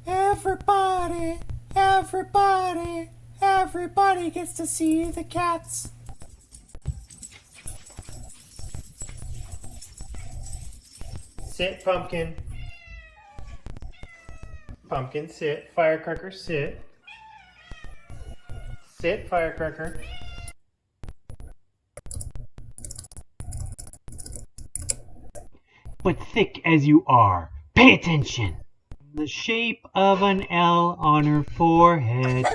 Everybody, everybody, everybody gets to see the cats. Sit, Pumpkin. Pumpkin, sit. Firecracker, sit. Sit, Firecracker. But thick as you are, pay attention. The shape of an L on her forehead.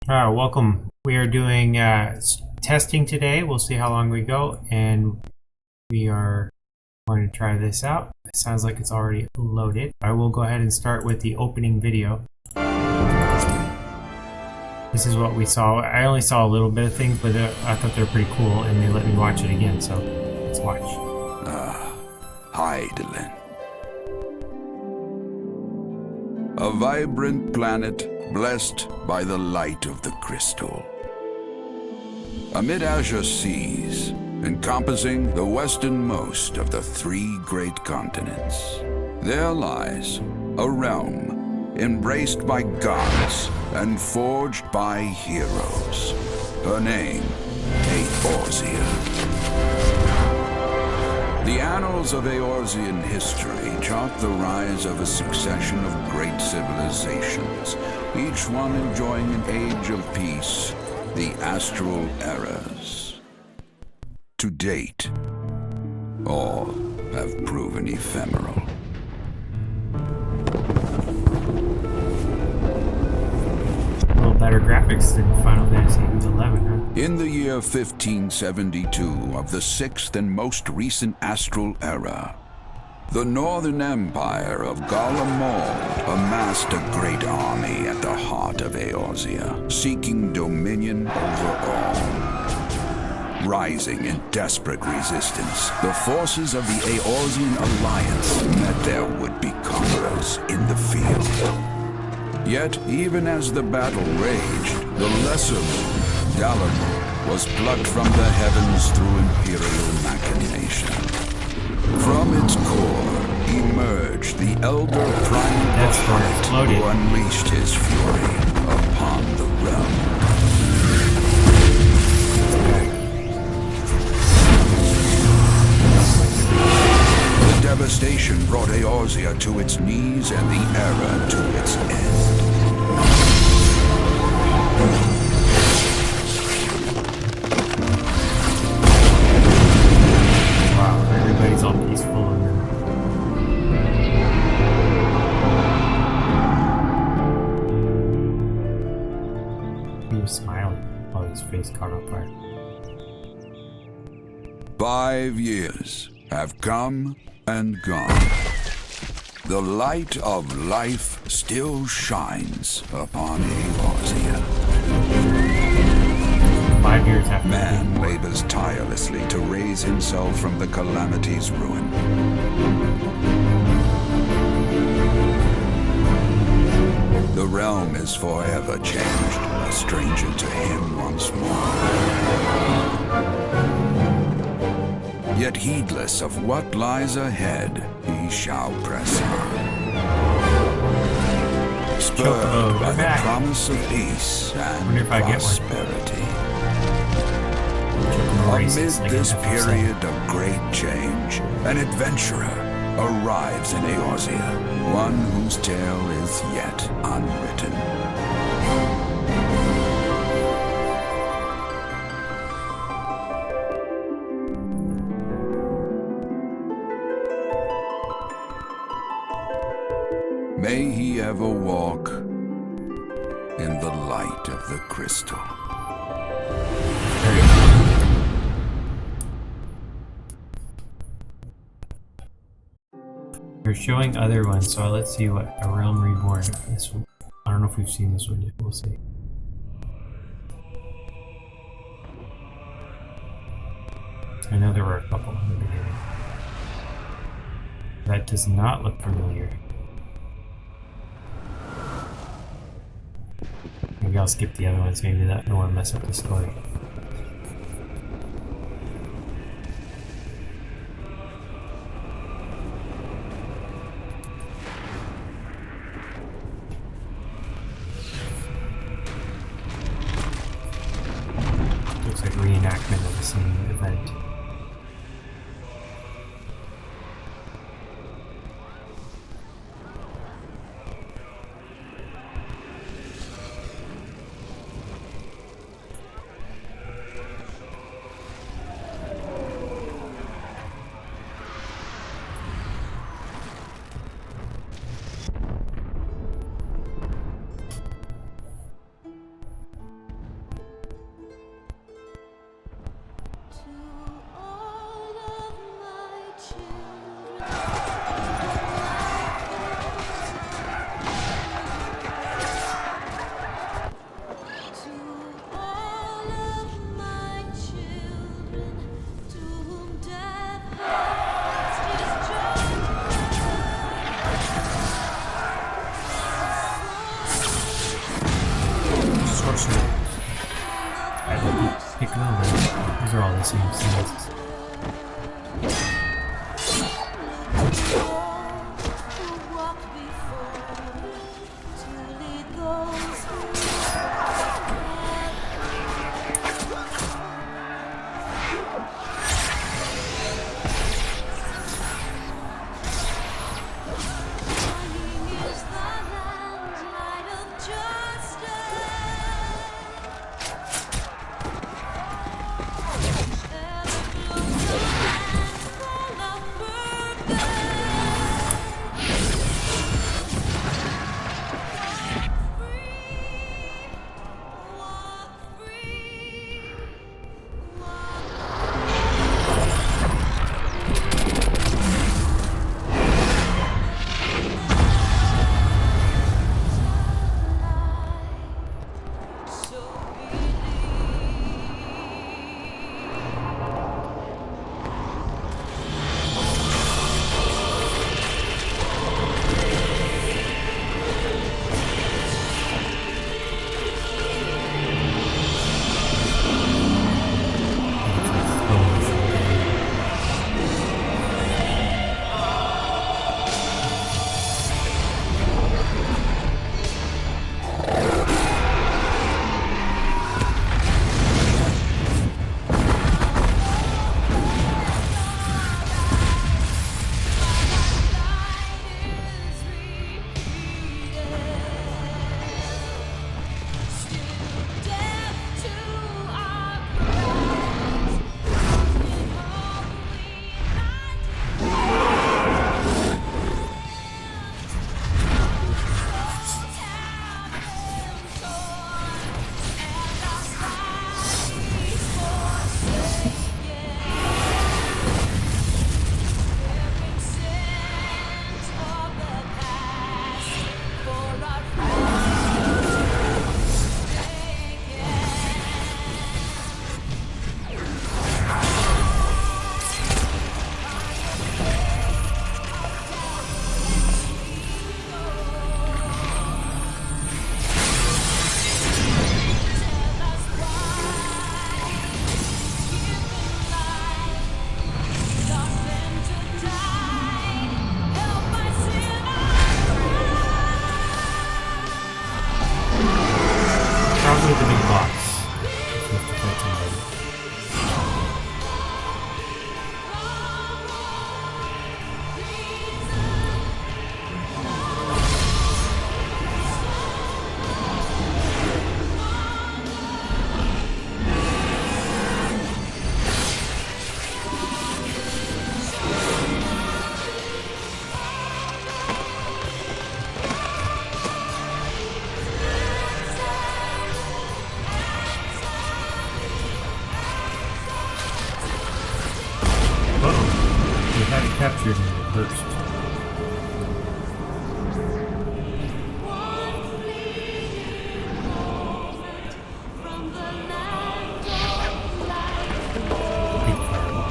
Welcome. We are doing testing today. We'll see how long we go, and we are going to try this out. It sounds like it's already loaded. I will go ahead and start with the opening video. This is what we saw. I only saw a little bit of things, but I thought they were pretty cool, and they let me watch it again, so let's watch. Heidelin. A vibrant planet blessed by the light of the crystal. Amid azure seas, encompassing the westernmost of the 3 great continents, there lies a realm embraced by gods and forged by heroes. Her name, Eorzea. The annals of Eorzean history chart the rise of a succession of great civilizations, each one enjoying an age of peace, the astral eras. To date, all have proven ephemeral. Better graphics than Final Fantasy XI, huh? In the year 1572 of the 6th and most recent astral era, the Northern Empire of Garlemald amassed a great army at the heart of Eorzea, seeking dominion over all. Rising in desperate resistance, the forces of the Eorzean Alliance met their would-be conquerors in the field. Yet, even as the battle raged, the lesser moon, Dalamur, was plucked from the heavens through imperial machination. From its core emerged the elder Prime Backseat, who unleashed his fury upon the realm. The devastation brought Eorzea to its knees and the era to its end. Wow, everybody's all peaceful and he was smiling while his face caught on fire. 5 years have come and gone. The light of life still shines upon Eorzea. 5 years after man labors tirelessly to raise himself from the calamity's ruin. The realm is forever changed, a stranger to him once more. Yet heedless of what lies ahead, he shall press on. Spurred by the promise of peace and prosperity. Amid this period of great change, an adventurer arrives in Eorzea, one whose tale is yet unwritten. May he ever walk in the light. light of the crystal. They're showing other ones, so let's see what A Realm Reborn. This one, I don't know if we've seen this one yet. We'll see. I know there were a couple in the beginning. That does not look familiar. Maybe I'll skip the other ones. Maybe that won't mess up the story. Looks like reenactment of the same event. These are all the same sizes. Uh-oh. We had it captured in the burst. Big fireball.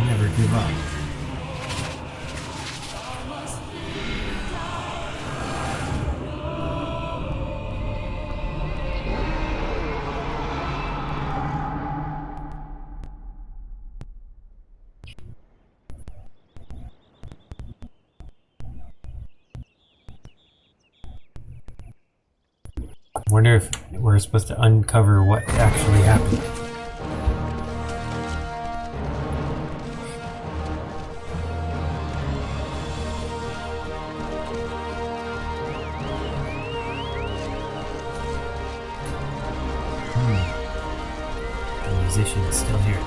Never give up. I wonder if we're supposed to uncover what actually happened. The musician is still here.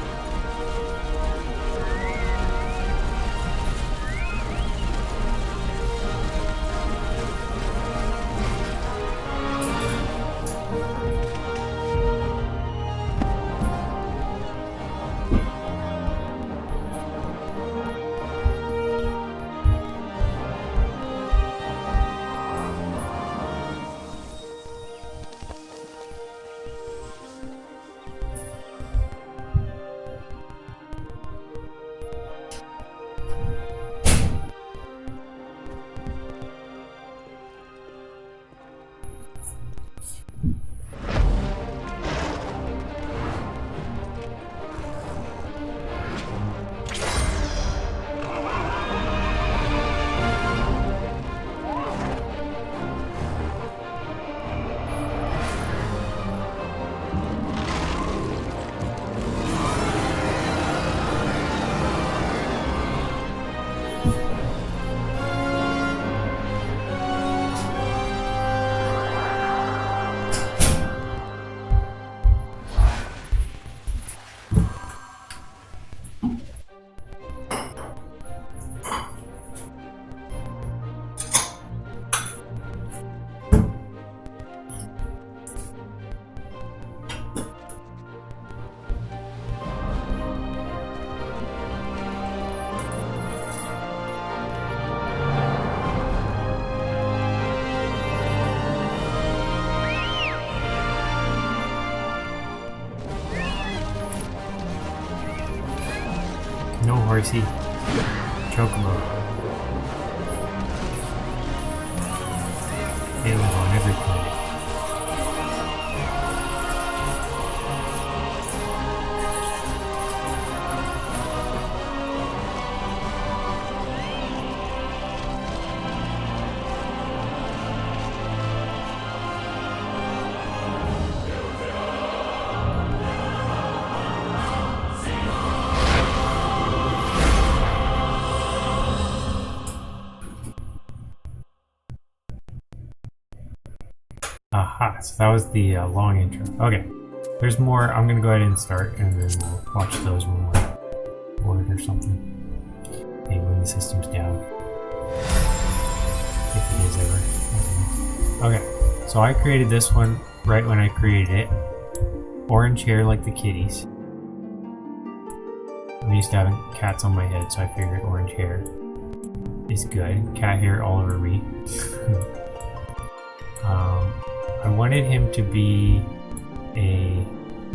No horsey. Chocobo. They live on every planet. Aha, so that was the long intro. Okay, there's more. I'm gonna go ahead and start, and then we'll watch those when we're bored or something. Maybe when the system's down. If it is ever. Okay, so I created this one right when I created it. Orange hair like the kitties. I'm used to having cats on my head, so I figured orange hair is good. Cat hair all over me. I wanted him to be a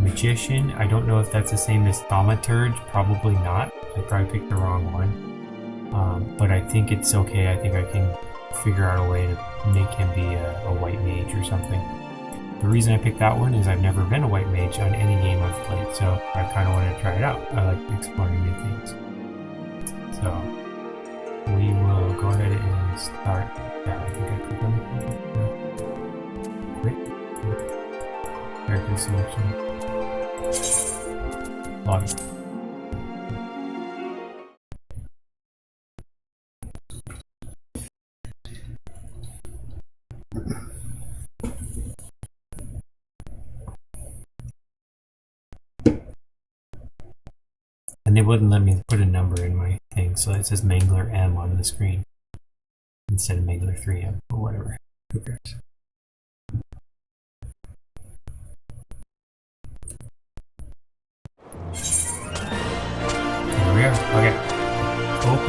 magician. I don't know if that's the same as Thaumaturge. Probably not. I probably picked the wrong one. But I think it's okay. I think I can figure out a way to make him be a White Mage or something. The reason I picked that one is I've never been a White Mage on any game I've played, so I kind of want to try it out. I like exploring new things. So we will go ahead and start. Yeah, I think I clicked on it. No. Quit. Character selection. Login. And they wouldn't let me put a number in my thing, so it says Mangler M on the screen instead of Mangler 3M or whatever. Who cares?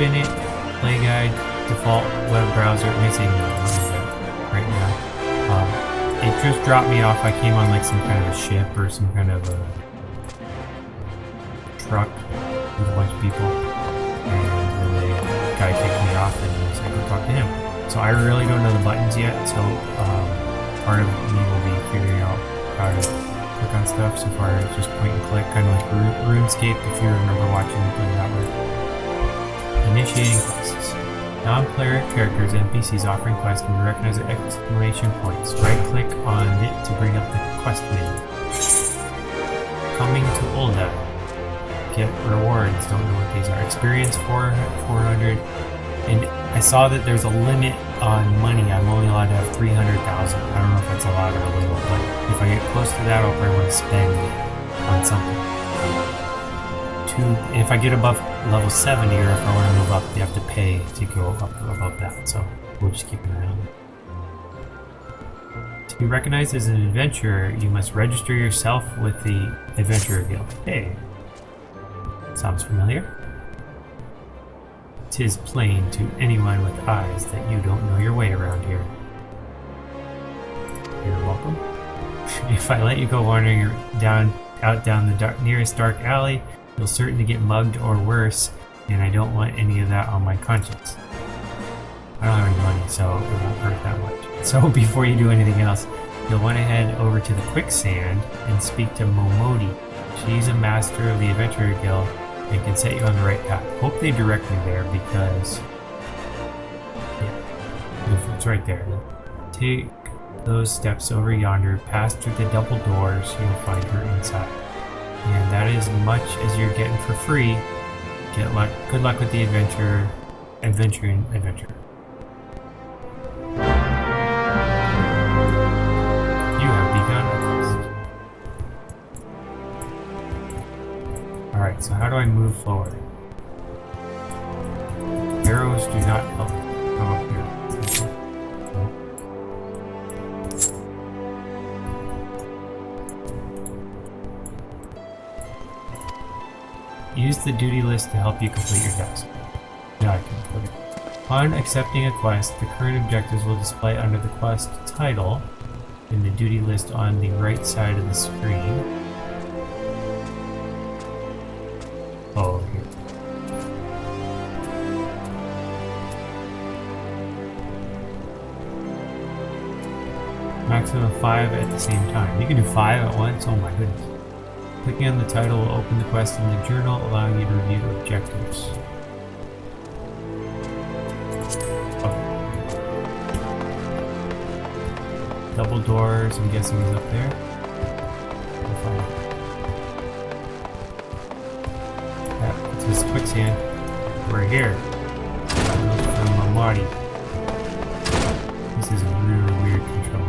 open it, play guide, default web browser. It may say no right now. It just dropped me off. I came on like some kind of a ship or some kind of a truck with a bunch of people, and then the guy kicked me off and he was like, go talk to him. So I really don't know the buttons yet, so part of me will be figuring out how to click on stuff. So far it's just point and click, kind of like RuneScape, if you remember watching it play that way. Initiating quests. Non-player characters, NPCs offering quests can be recognized at exclamation points. Right-click on it to bring up the quest menu. Coming to Uldah. Get rewards. Don't know what these are. Experience 400. And I saw that there's a limit on money. I'm only allowed to have 300,000. I don't know if that's a lot or a little, but if I get close to that, I'll probably want to spend on something. If I get above level 70, or if I want to move up, you have to pay to go up above that. So we'll just keep an eye on it. To be recognized as an adventurer, you must register yourself with the Adventurer Guild. Hey, sounds familiar. 'Tis plain to anyone with eyes that you don't know your way around here. You're welcome. If I let you go wandering out down the nearest dark alley, you'll certainly get mugged or worse, and I don't want any of that on my conscience. I don't have any money, so it won't hurt that much. So before you do anything else, you'll want to head over to the quicksand and speak to Momodi. She's a master of the Adventurer Guild and can set you on the right path. Hope they direct me there, because yeah, it's right there. Take those steps over yonder, pass through the double doors, you'll find her inside. And that is much as you're getting for free. Good luck with the adventure. You have begun a quest. Alright, so how do I move forward? Arrows do not help. How about here? Use the duty list to help you complete your task. Now I can put it. Upon accepting a quest, the current objectives will display under the quest title in the duty list on the right side of the screen. Oh, here. Maximum of 5 at the same time. You can do 5 at once? Oh my goodness. Clicking on the title will open the quest in the journal, allowing you to review objectives. Oh. Double doors, I'm guessing is up there. We'll find it. Yeah, it's this quicksand. We're here. Look for Momodi. This is a really weird control.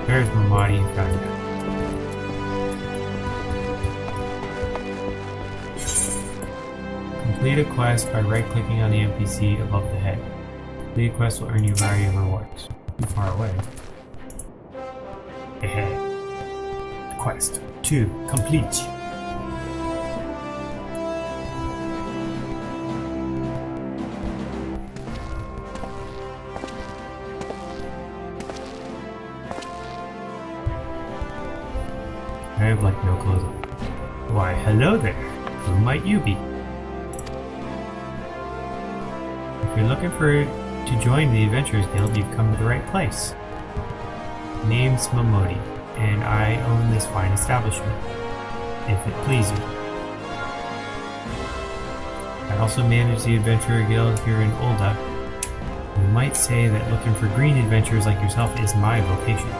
There's Momodi, found it. Complete a quest by right-clicking on the NPC above the head. Complete a quest will earn you a variety of rewards. Too far away. Ahead. Quest 2 complete. I have like no clothes on. Why, hello there. Who might you be? If you're looking to join the Adventurers Guild, you've come to the right place. Name's Momodi, and I own this fine establishment, if it please you. I also manage the Adventurer Guild here in Uldah. You might say that looking for green adventurers like yourself is my vocation.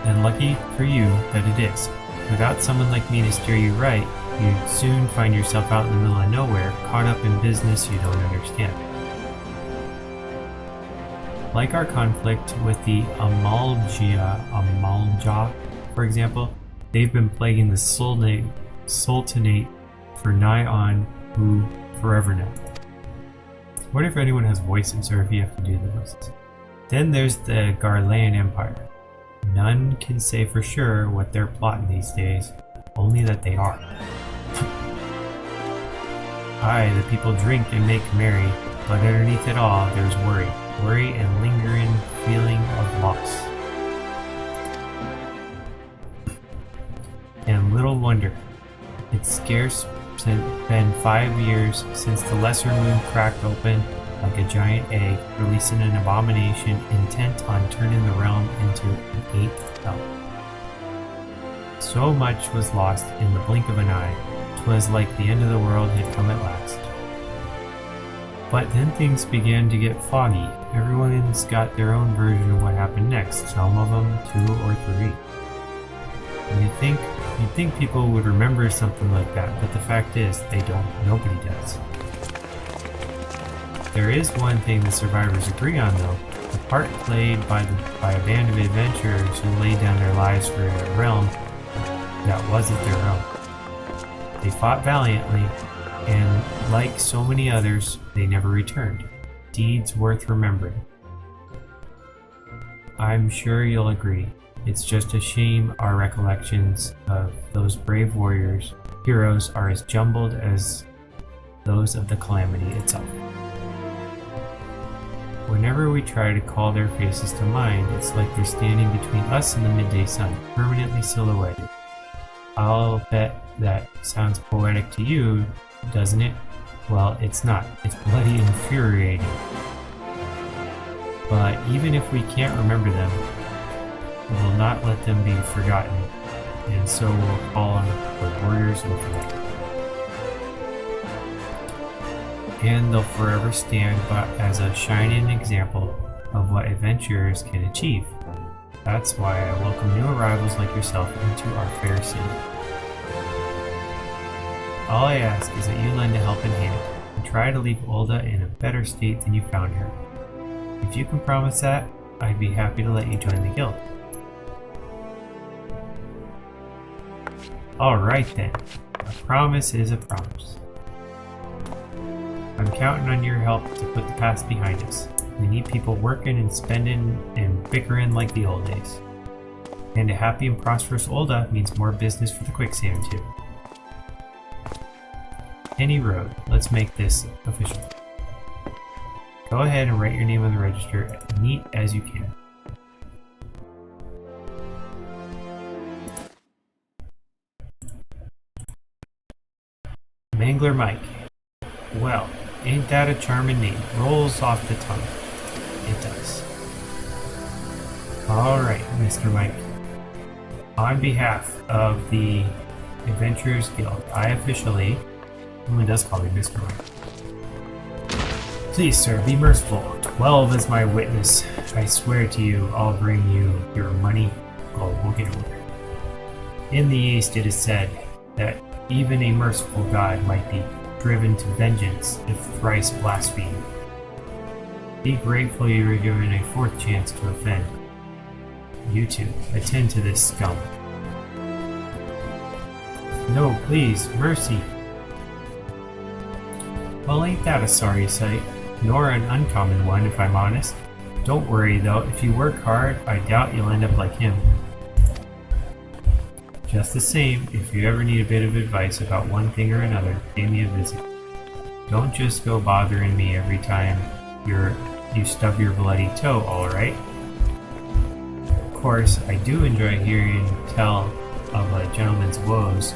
And lucky for you that it is. Without someone like me to steer you right, you'd soon find yourself out in the middle of nowhere, caught up in business you don't understand. Like our conflict with the Amalja, for example, they've been plaguing the Sultanate for nigh on forever now. What if anyone has voices, or if you have to do those? Then there's the Garlean Empire. None can say for sure what they're plotting these days, only that they are. Aye, the people drink and make merry, but underneath it all there's worry and lingering feeling of loss. And little wonder, it's scarce been 5 years since the lesser moon cracked open like a giant egg, releasing an abomination intent on turning the realm into an eighth hell. So much was lost in the blink of an eye, 'twas like the end of the world had come at last. But then things began to get foggy. Everyone's got their own version of what happened next, some of them 2 or 3. And you'd think people would remember something like that, but the fact is, they don't. Nobody does. There is one thing the survivors agree on, though. The part played by a band of adventurers who laid down their lives for a realm that wasn't their own. They fought valiantly, and like so many others, they never returned. Deeds worth remembering. I'm sure you'll agree. It's just a shame our recollections of those brave heroes are as jumbled as those of the calamity itself. Whenever we try to call their faces to mind, it's like they're standing between us and the midday sun, permanently silhouetted. I'll bet that sounds poetic to you, doesn't it? Well, it's not. It's bloody infuriating. But even if we can't remember them, we'll not let them be forgotten, and so we'll call on the warriors of light. And they'll forever stand as a shining example of what adventurers can achieve. That's why I welcome new arrivals like yourself into our fair city. All I ask is that you lend a helping hand and try to leave Uldah in a better state than you found her. If you can promise that, I'd be happy to let you join the guild. Alright then, a promise is a promise. I'm counting on your help to put the past behind us. We need people working and spending and bickering like the old days. And a happy and prosperous Uldah means more business for the quicksand too. Any road, let's make this official. Go ahead and write your name on the register as neat as you can. Mangler Mike. Well, ain't that a charming name? Rolls off the tongue. It does. Alright, Mr. Mike. On behalf of the Adventurers Guild, I officially... Someone does call me Mr. Mike. Please, sir, be merciful. 12 is my witness. I swear to you, I'll bring you your money. Oh, we'll get over it. In the East, it is said that even a merciful god might be driven to vengeance if thrice blasphemed. Be grateful you were given a fourth chance to offend. You two, attend to this scum. No, please, mercy. Well, ain't that a sorry sight? Nor an uncommon one, if I'm honest. Don't worry, though, if you work hard, I doubt you'll end up like him. Just the same, if you ever need a bit of advice about one thing or another, pay me a visit. Don't just go bothering me every time you stub your bloody toe, alright? Of course, I do enjoy hearing tell of a gentleman's woes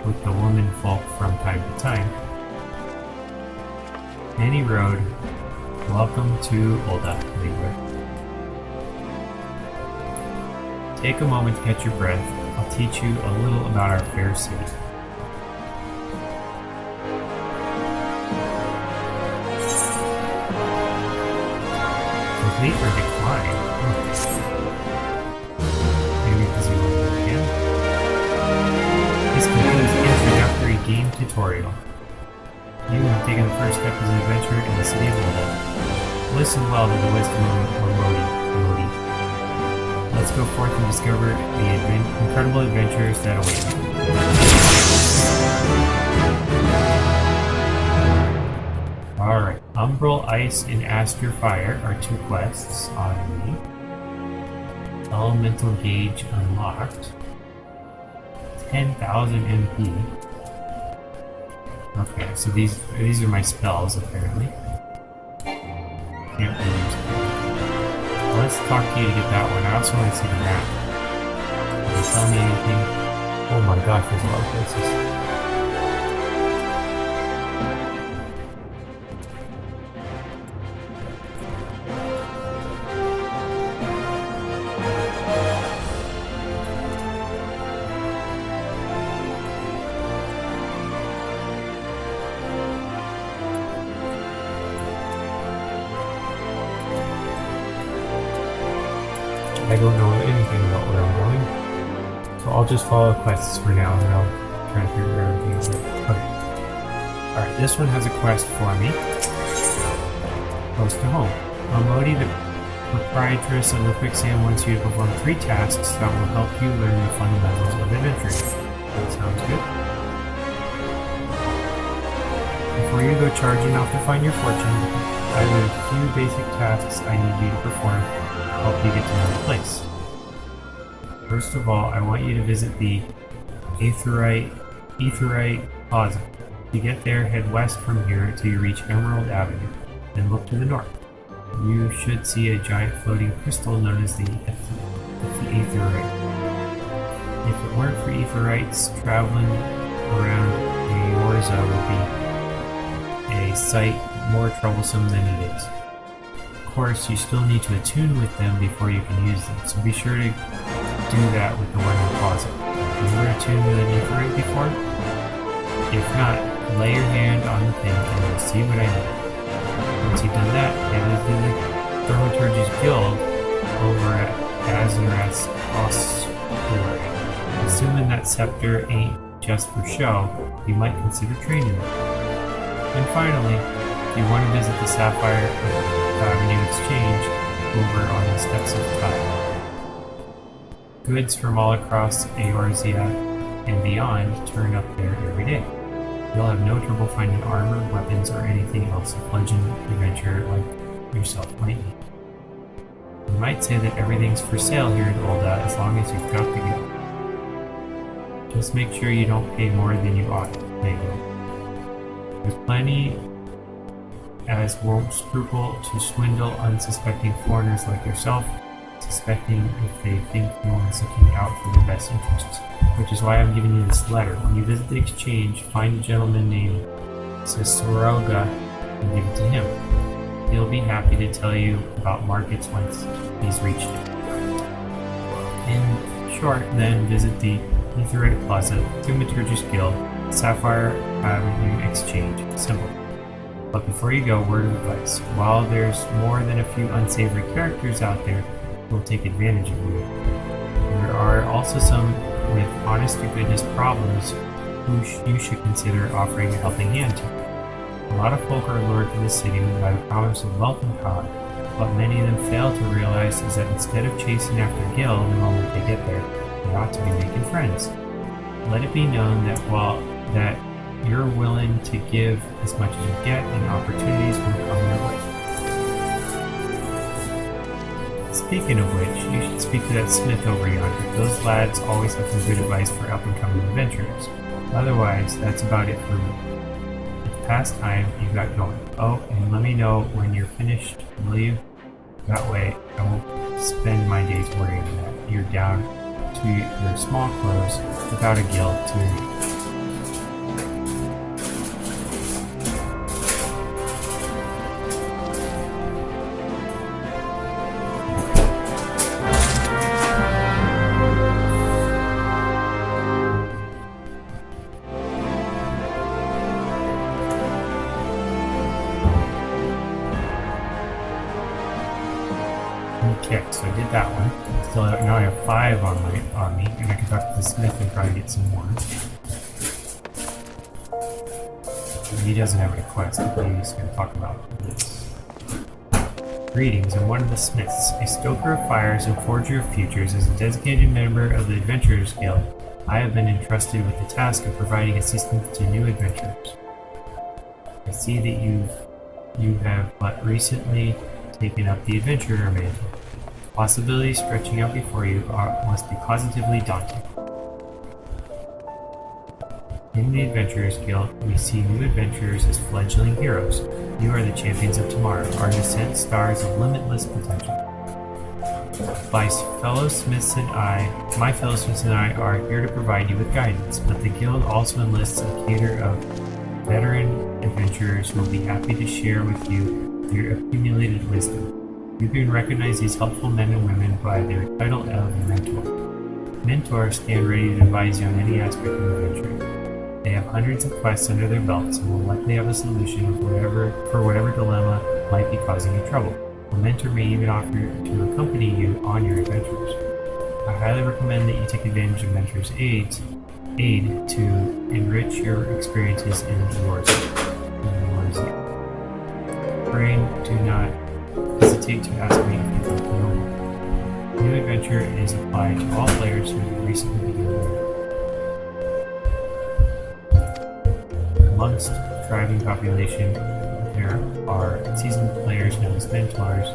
with the woman folk from time to time. Any road, welcome to Uldah, Mangler. Take a moment to catch your breath. I'll teach you a little about our fair city. Complete or decline? Maybe because you won't do it again. This concludes the introductory game tutorial. You have taken the first step as an adventurer in the city of Uldah. Listen well to the wisdom of Modi. Let's go forth and discover the incredible adventures that await you. Alright, Umbral Ice and Aster Fire are two quests on me. Elemental gauge unlocked. 10,000 MP. Okay, so these are my spells apparently. Can't really use them. Well, let's talk to you to get that one. I also want to see the map. Can you tell me anything? Oh my gosh, there's a lot of places. I don't know anything about where I'm going, so I'll just follow quests for now and I'll try to figure everything out. Okay. Alright, this one has a quest for me. Close to home. Modi, the proprietress of the Quicksand, wants you to perform 3 tasks that will help you learn the fundamentals of adventuring. That sounds good. Before you go charging off to find your fortune, I have a few basic tasks I need you to perform to help you get to know the place. First of all, I want you to visit the Aetherite Plaza. To get there, head west from here until you reach Emerald Avenue, then look to the north. You should see a giant floating crystal known as the Aetherite. If it weren't for Aetherites, traveling around Eorza would be a sight more troublesome than it is. Of course, you still need to attune with them before you can use them, so be sure to do that with the one in the closet. Have you ever attuned with an Aetherite before? If not, lay your hand on the thing and you'll see what I mean. Once you've done that, head into the Thaumaturge's guild over at Azarath's Ossuary. Assuming that scepter ain't just for show, you might consider training it. And finally, if you want to visit the Sapphire Avenue Exchange over on the steps of Time. Goods from all across Eorzea and beyond turn up there every day. You'll have no trouble finding armor, weapons, or anything else a fledgling adventurer like yourself might need. You might say that everything's for sale here in Uldah as long as you've got to go. Just make sure you don't pay more than you ought, Mangler. There's plenty as won't scruple to swindle unsuspecting foreigners like yourself, suspecting if they think no one's looking out for their best interests. Which is why I'm giving you this letter. When you visit the exchange, find a gentleman named Sisoroga and give it to him. He'll be happy to tell you about markets once he's reached it. In short, then visit the Aetherite Plaza, Thaumaturge's Guild, Sapphire Avenue Exchange. Simple. But before you go, word of advice. While there's more than a few unsavory characters out there who will take advantage of you, there are also some with honest-to-goodness problems who you should consider offering a helping hand to. A lot of folk are lured to the city by the promise of wealth and power. What many of them fail to realize is that instead of chasing after gil the moment they get there, they ought to be making friends. Let it be known that that you're willing to give as much as you get, and opportunities will come your way. Speaking of which, you should speak to that smith over yonder. Those lads always have some good advice for up-and-coming adventurers. Otherwise, that's about it for me. It's past time, you've got going. Oh, and let me know when you're finished, will you? That way, I won't spend my days worrying that you're down to your small clothes without a guild to your name. Okay, so I did that one. Still, now I have 5 on me, and I can talk to the smith and try to get some more. He doesn't have any quests, but he's going to talk about this. Greetings, I'm one of the smiths, a stoker of fires and forger of futures. As a designated member of the Adventurers Guild, I have been entrusted with the task of providing assistance to new adventurers. I see that you have but recently taken up the adventurer mantle. Possibilities stretching out before you must be positively daunting. In the Adventurers Guild, we see new adventurers as fledgling heroes. You are the champions of tomorrow, our descent stars of limitless potential. My fellow Smiths and I are here to provide you with guidance, but the Guild also enlists a cadre of veteran adventurers who will be happy to share with you their accumulated wisdom. You can recognize these helpful men and women by their title of Mentor. Mentors stand ready to advise you on any aspect of adventuring. They have hundreds of quests under their belts and will likely have a solution for whatever dilemma might be causing you trouble. A mentor may even offer to accompany you on your adventures. I highly recommend that you take advantage of mentors' aid to enrich your experiences in yours. Praying, do not hesitate to ask me if you don't know more. New adventure is applied to all players who have recently begun learning. Amongst the thriving population, there are seasoned players known as mentors.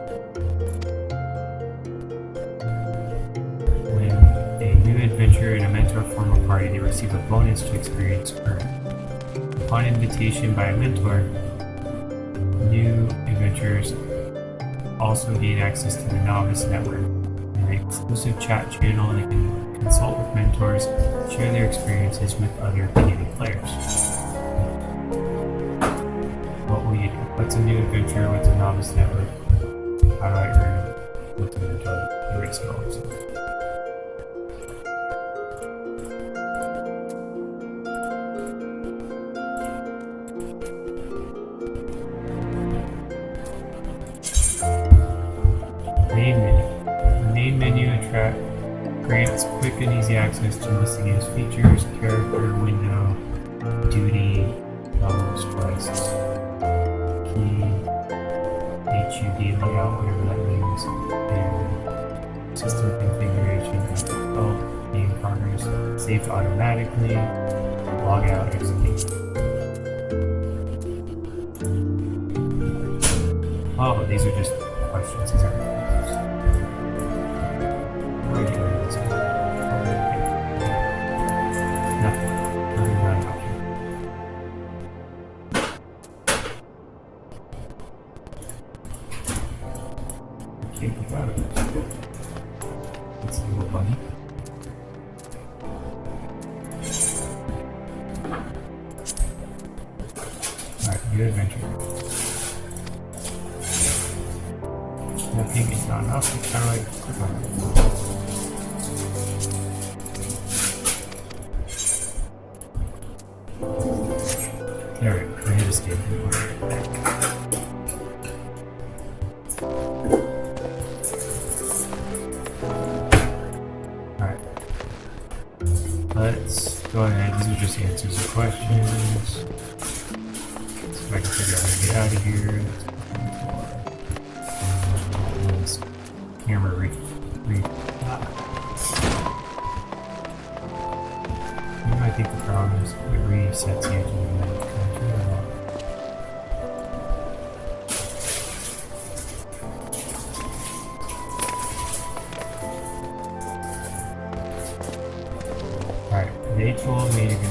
When a new adventurer and a mentor form a party, they receive a bonus to experience earned. Upon invitation by a mentor, new adventurers also gain access to the Novice Network, an exclusive chat channel that can consult with mentors and share their experiences with other beginning players. What will you do? What's a new adventure? What's a Novice Network? How do I earn it? What's a mentor? Erase all of it. The main menu grants quick and easy access to most of the game's features, character, window, duty, level, splice, key, HUD layout, whatever that means, and system configuration, game partners, saved automatically, log out, execute. Oh, these are just questions. These aren't answers. Where do you read this one? Nothing. Nothing not an option. Okay, we got it. Let's see what bunny. Alright, new adventure. Nothing is not enough, it's kind of like click on it. There, I hit escape. Alright. Let's go ahead, these are just answers to questions. So if I can figure out how to get out of here. Camera I think the problem is it resets the edge of the map. Alright, they told me to go.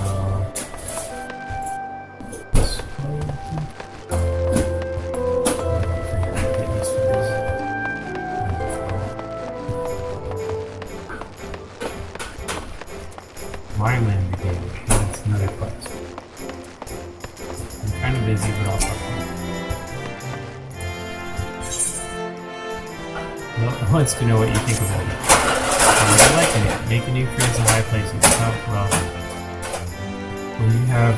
That's another quest. I'm kind of busy, but I'll talk to you. Well, wants to know what you think about it. I'm liking it. Making new friends in high places. Well, when you have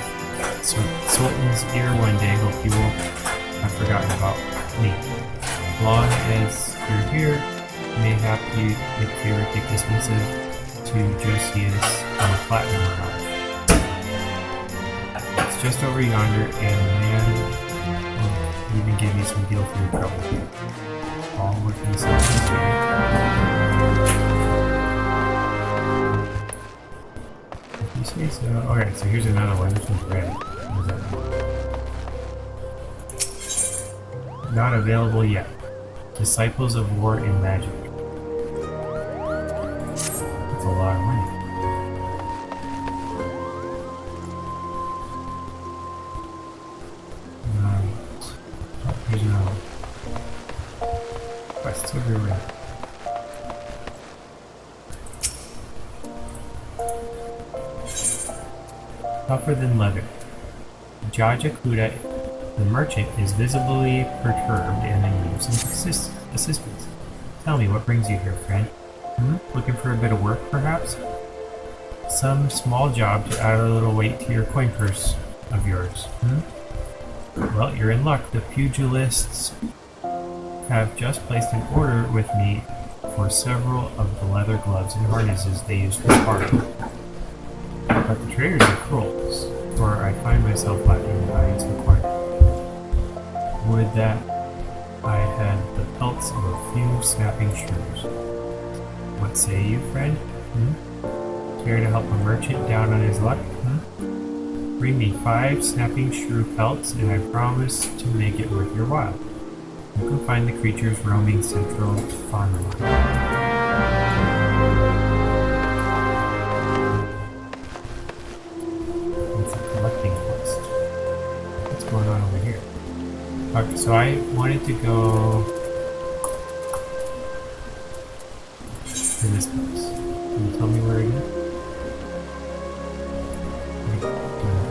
Sultan's ear one day, hope you won't have forgotten about me. As long as you're here, you may have to make favor take this missive to Josias on the Platinum Route. It's just over yonder, and the man will even give you some deal for your trouble. All working sessions. If you say so. Alright, so here's another one. This one's red. What does that mean? Not available yet. Disciples of War and Magic. That's a lot of money. Here's another one. Quests everywhere. Tougher than leather. Jajakuda, the merchant, is visibly perturbed and in need some assistance. Tell me, what brings you here, friend? Looking for a bit of work, perhaps? Some small job to add a little weight to your coin purse of yours. Well, you're in luck. The pugilists have just placed an order with me for several of the leather gloves and harnesses they use for sparring. But the traders are cruel, for I find myself lacking the items required. Would that I had the pelts of a few snapping shrews. What say you, friend? Care to help a merchant down on his luck? Bring me 5 snapping shrew pelts, and I promise to make it worth your while. You can find the creatures roaming central farmland. It's a collecting quest. What's going on over here? Okay, so I wanted to go to this place. Can you tell me where it is?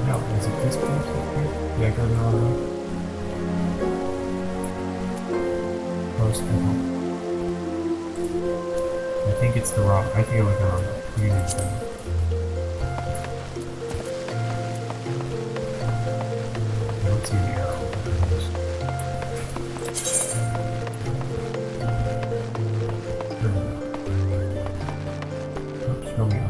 No, is it this place up here? Did I go the wrong way? Close to home. I think it's the wrong. I think I went the wrong way. You need to tell me. I don't see the arrow. Show me on.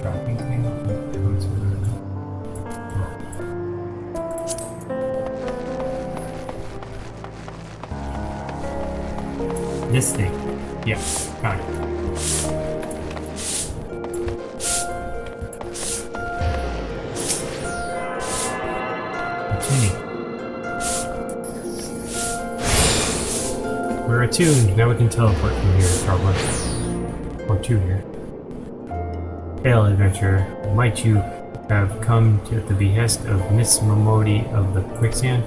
Tracking thing? This thing. Yeah, got it. Attuning. We're attuned. Now we can teleport from here, probably. Or to here. Hail, adventurer. Might you have come to the behest of Miss Momodi of the Quicksand?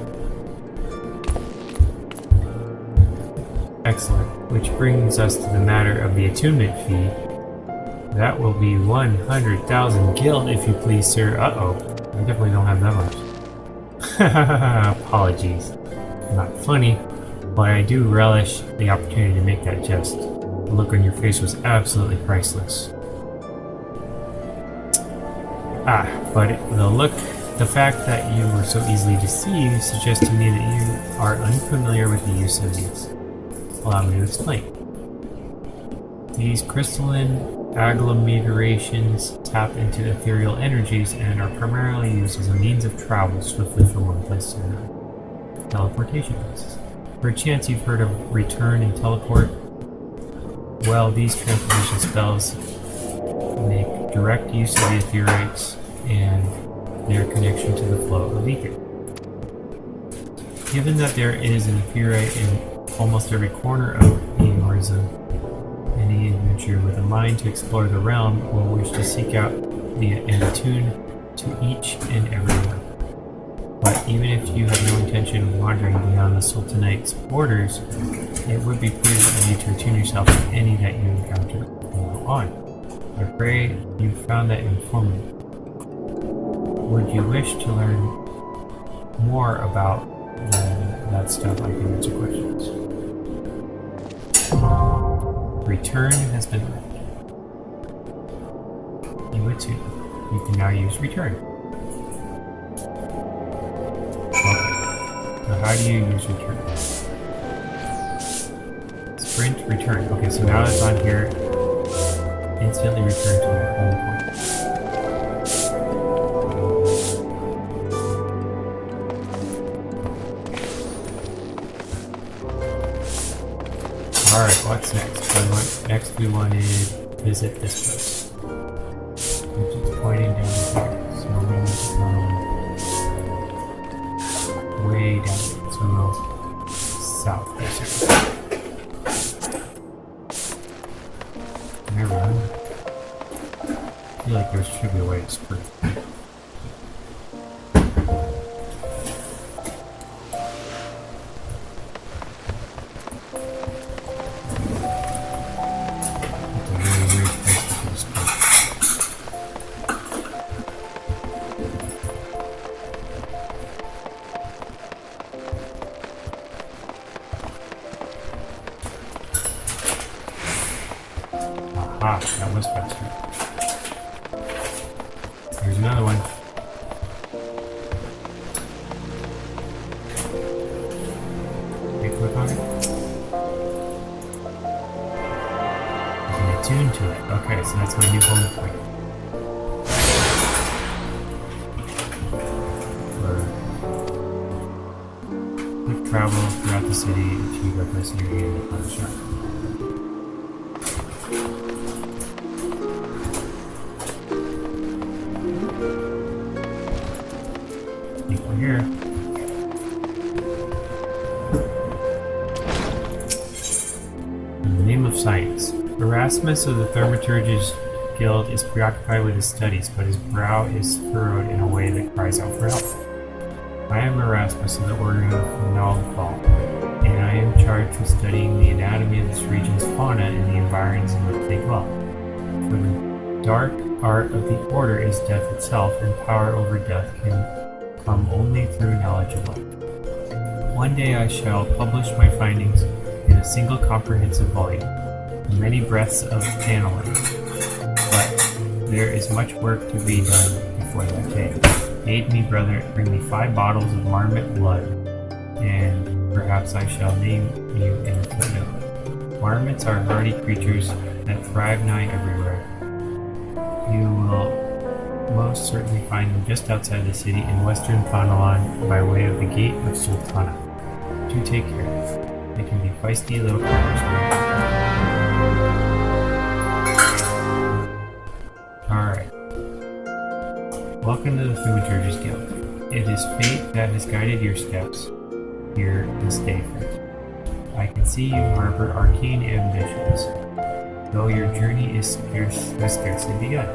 Excellent. Which brings us to the matter of the attunement fee. That will be 100,000 guild, if you please, sir. Uh-oh. I definitely don't have that much. Apologies. Not funny, but I do relish the opportunity to make that jest. The look on your face was absolutely priceless. But the fact that you were so easily deceived suggests to me that you are unfamiliar with the use of these. Allow me to explain. These crystalline agglomerations tap into ethereal energies and are primarily used as a means of travel swiftly from one place to another. Teleportation devices. Perchance you've heard of return and teleport? Well, these transformation spells make direct use of the etherites and their connection to the flow of ether. Given that there is an etherite in almost every corner of Eorzea, any adventurer with a mind to explore the realm will wish to seek out and attune to each and every one. But even if you have no intention of wandering beyond the Sultanite's borders, it would be prudent of you to attune yourself to any that you encounter on. I pray you found that informative. Would you wish to learn more about that stuff? I can answer questions. Return has been read. You attune. You can now use return. Okay. Now how do you use return? Sprint return. Okay, so now it's on here. Instantly return to my home point. Alright, what's next? Next we want to visit this place. Which is pointing down here. So we're going to way down. So south, basically. Can I run? I feel like there should be a way to sprint. Ah, that was faster. Here's another one. Okay, click on it. There's an attune to it. Okay, so that's my new home point. For quick travel throughout the city, achieve our place in your game to find a shop. Here. In the name of science. Erasmus of the Thaumaturge's Guild is preoccupied with his studies, but his brow is furrowed in a way that cries out for help. I am Erasmus of the Order of Naldfall, and I am charged with studying the anatomy of this region's fauna and the environs in which they dwell. For the dark art of the Order is death itself, and power over death can come only through knowledge of life. One day I shall publish my findings in a single comprehensive volume, many breaths of paneling, but there is much work to be done before that day. Aid me, brother, bring me 5 bottles of marmot blood, and perhaps I shall name you in a footnote. Marmots are hardy creatures that thrive nigh everywhere. You will most certainly find them just outside the city in western Thanalan by way of the Gate of Sultana. Do take care. They can be feisty little creatures. Alright. Welcome to the Thaumaturge's Guild. It is fate that has guided your steps here this day, friend. I can see you harbor arcane ambitions, though your journey has scarcely begun.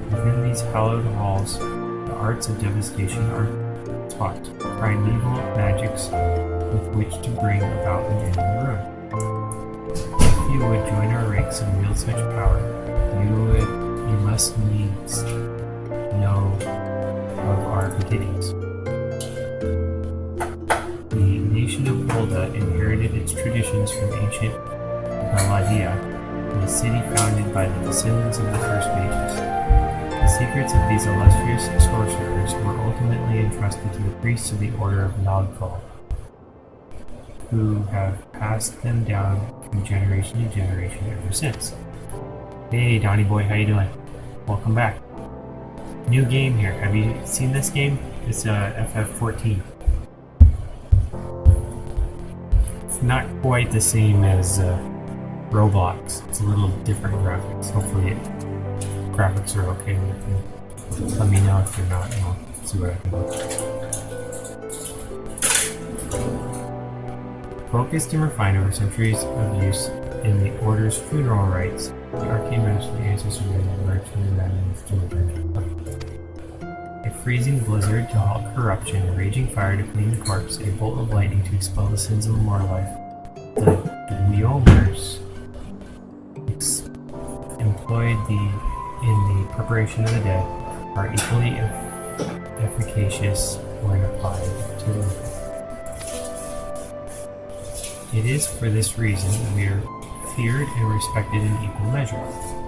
Within these hallowed halls, the arts of devastation are taught, primeval magics with which to bring about an end in the room. If you would join our ranks and wield such power, you must needs know of our beginnings. The nation of Uldah inherited its traditions from ancient Galadia, a city founded by the descendants of the first mages. The secrets of these illustrious sorcerers were ultimately entrusted to the priests of the Order of Naldfall, who have passed them down from generation to generation ever since. Hey Donnie boy, how you doing? Welcome back. New game here. Have you seen this game? It's FF13. It's not quite the same as Roblox. It's a little different graphics. Hopefully graphics are okay with you. Let me know if they're not, and I'll see what I can do. Focused and refined over centuries of use in the Order's funeral rites, the arcane ministry answers to the emerge from the madness to a freezing blizzard to halt corruption, a raging fire to clean the corpse, a bolt of lightning to expel the sins of immortal life. The Wheelmers employed in the preparation of the dead are equally efficacious when applied to them. It is for this reason that we are feared and respected in equal measure.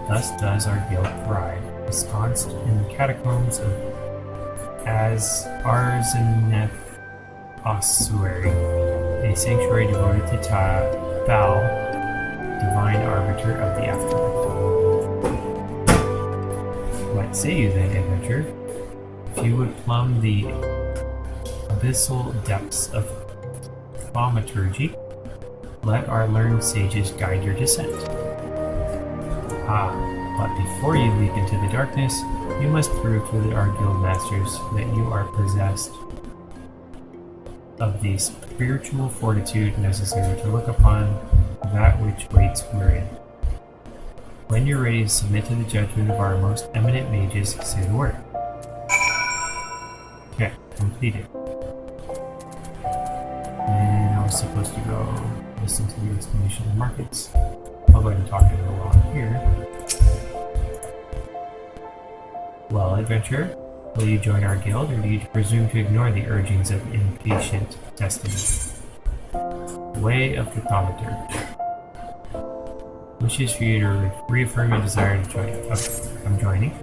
Thus does our guild thrive, ensconced in the catacombs of Arzaneth Ossuary, a sanctuary devoted to Thal, divine arbiter of the afterlife. What say you then, adventurer? If you would plumb the abyssal depths of Thaumaturge, let our learned sages guide your descent. But before you leap into the darkness, you must prove to our guild masters that you are possessed of the spiritual fortitude necessary to look upon that which waits wherein. When you're ready to submit to the judgment of our most eminent mages, say the word. Okay, completed. And I was supposed to go listen to the explanation of markets. I'll go ahead and talk to her while I'm here. Well, adventurer, will you join our guild, or do you presume to ignore the urgings of impatient destiny? The way of the Thaumaturge wishes for you to reaffirm your desire to join. Okay, I'm joining.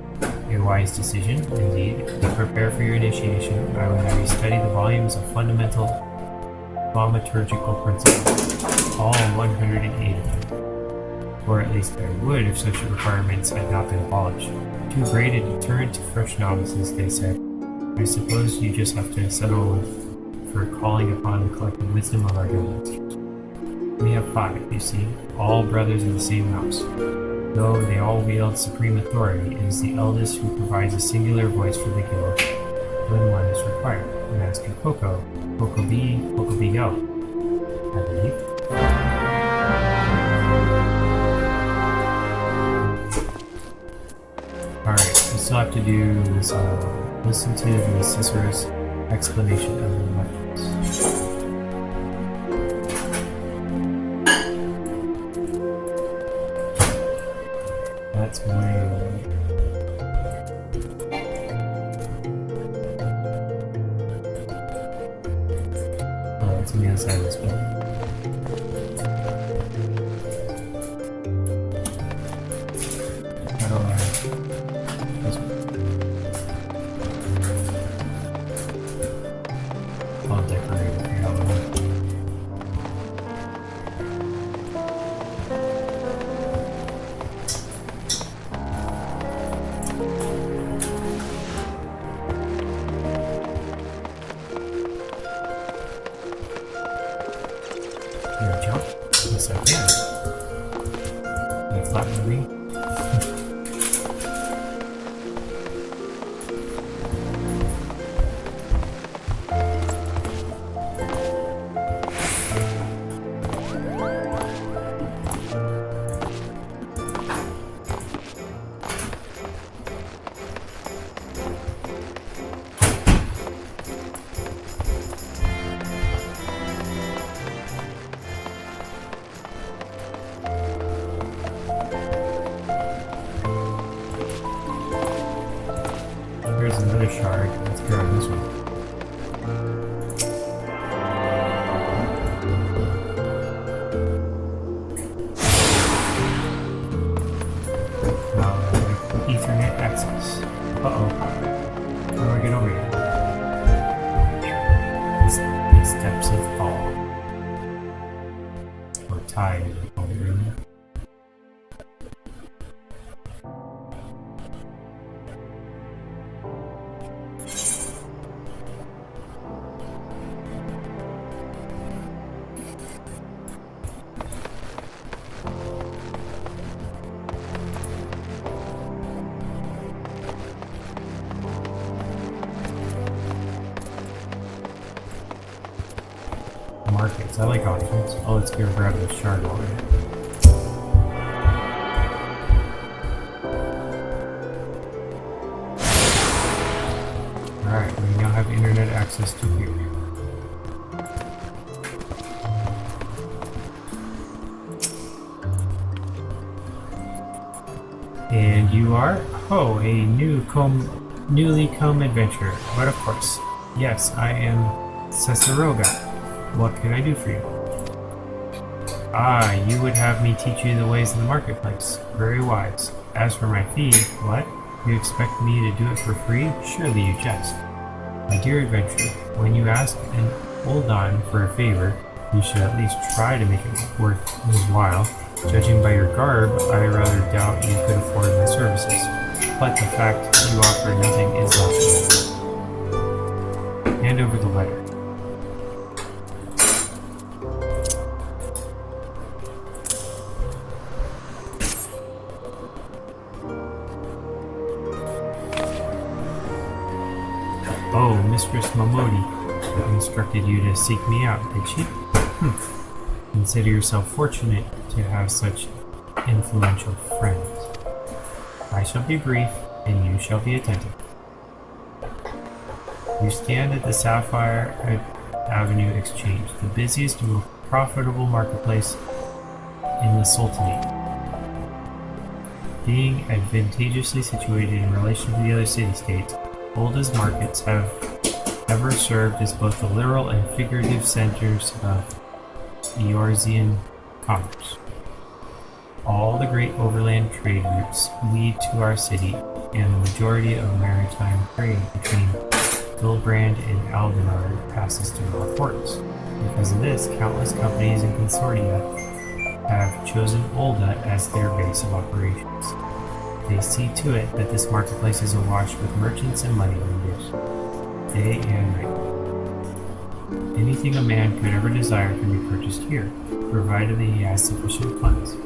A wise decision, indeed. To prepare for your initiation, I will have you study the volumes of fundamental thaumaturgical principles, all 108 of them. Or at least I would if such requirements had not been abolished. Too great a deterrent to fresh novices, they said. I suppose you just have to settle for calling upon the collective wisdom of our guild. We have 5, you see, all brothers in the same house. Though they all wield supreme authority, it is the eldest who provides a singular voice for the guild when one is required. Master Coco, Coco B, Go, I believe. Alright, we still have to do this, listen to the Cicero's explanation of the legends. That's way away. Oh, it's on the other side of this building. How do I... This one. I'll decorate it for y'all. Jump? Yes, I can. Can you flatten me? There's another shard. Let's go on this one. Ethernet access. Uh-oh. How do I get over here? The steps of fall. Or tide, as we call it, really. Markets. I like auctions. Oh, let's go grab the shard while we're here. Alright, we now have internet access to here. And you are? Oh, a newly come adventurer. But of course, yes, I am Caesarogga. What can I do for you? Ah, you would have me teach you the ways of the marketplace. Very wise. As for my fee, what? You expect me to do it for free? Surely you jest. My dear adventurer, when you ask an Uldah for a favor, you should at least try to make it worth his while. Judging by your garb, I rather doubt you could afford my services. But the fact you offer nothing is laughable. Hand over the letter. Oh, Mistress Momodi, She instructed you to seek me out, did she? Consider yourself fortunate to have such influential friends. I shall be brief, and you shall be attentive. You stand at the Sapphire Avenue Exchange, the busiest and most profitable marketplace in the Sultanate. Being advantageously situated in relation to the other city-states, Uldah's markets have ever served as both the literal and figurative centers of Eorzean commerce. All the great overland trade routes lead to our city, and the majority of maritime trade between Gilbrand and Aldenar passes through our ports. Because of this, countless companies and consortia have chosen Uldah as their base of operations. They see to it that this marketplace is awash with merchants and moneylenders, day and night. Anything a man could ever desire can be purchased here, provided that he has sufficient funds.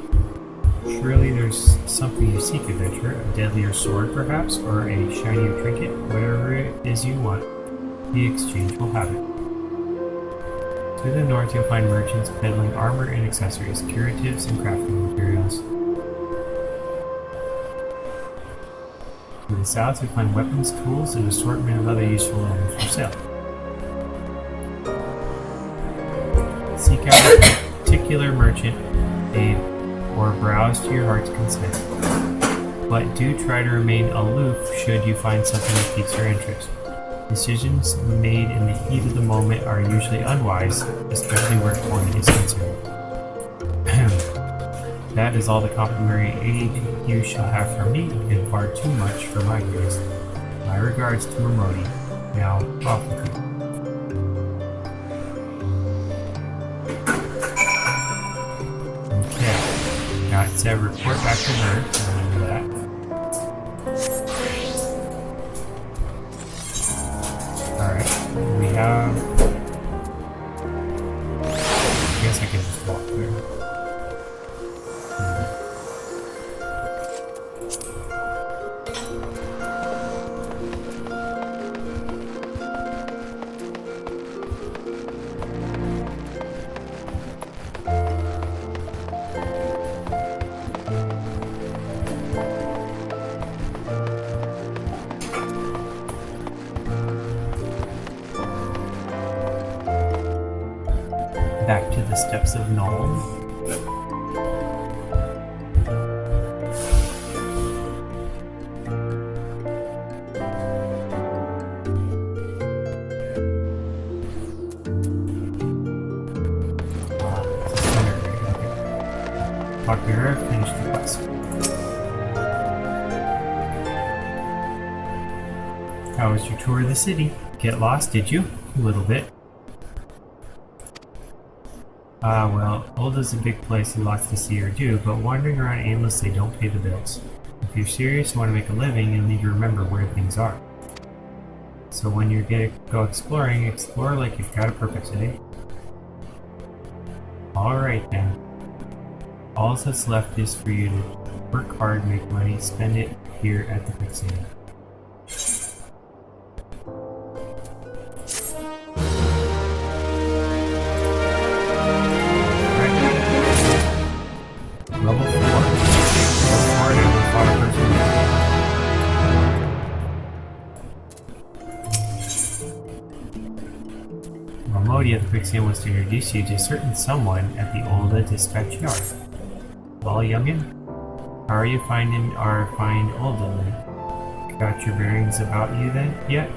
Surely there's something you seek, adventurer, a deadlier sword perhaps, or a shinier trinket, whatever it is you want, the exchange will have it. To the north you'll find merchants peddling armor and accessories, curatives and crafting materials. To the south you'll find weapons, tools, and assortment of other useful items for sale. Seek out a particular merchant, babe, or browse to your heart's content. But do try to remain aloof should you find something that piques your interest. Decisions made in the heat of the moment are usually unwise, especially where coin is concerned. That is all the complimentary aid you shall have from me, and far too much for my grace. My regards to Mermodi. Now, off with you. Okay. Now it said report back to her. Remember that. Alright. We have... I guess I can just walk there. Back to the steps of Null. Talk to her, finish the quest. How was your tour of the city? Get lost, did you? A little bit. Well, Uldah's a big place and lots to see or do, but wandering around aimlessly don't pay the bills. If you're serious and want to make a living, you'll need to remember where things are. So when you're gonna go exploring, explore like you've got a purpose, eh? Alright then. All that's left is for you to work hard, make money, spend it here at the Quicksand. Level 4. Mermodi of the Quicksand wants to introduce you to a certain someone at the Uldah Dispatch Yard. Well, youngin', how are you finding our fine Uldah then? Got your bearings about you then yet?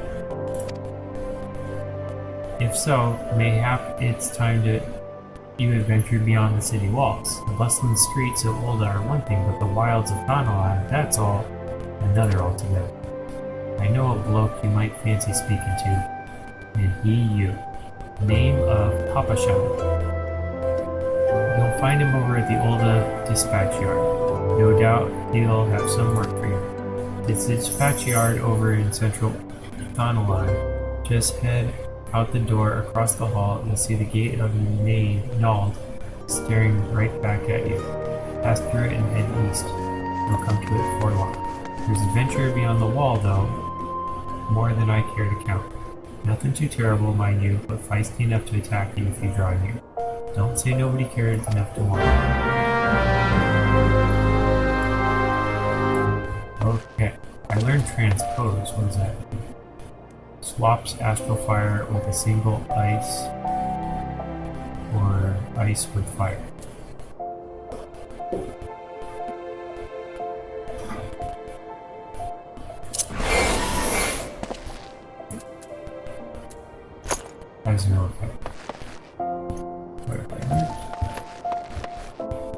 If so, mayhap it's time to you have ventured beyond the city walls. The bustling streets of Uldah are one thing, but the wilds of Thaumaturge, that's all another altogether. I know a bloke you might fancy speaking to, and he you. Name of Papashan. You'll find him over at the Uldah Dispatch Yard. No doubt he'll have some work for you. It's the dispatch yard over in central Thaumaturge. Just head out the door across the hall and see the gate of Nald staring right back at you. Pass through it and head east. You'll come to it before long. There's adventure beyond the wall, though, more than I care to count. Nothing too terrible, mind you, but feisty enough to attack you if you draw near. Don't say nobody cared enough to warn you. Okay. I learned transpose. What is that? Swaps astral fire with a single ice or ice with fire. Has no effect.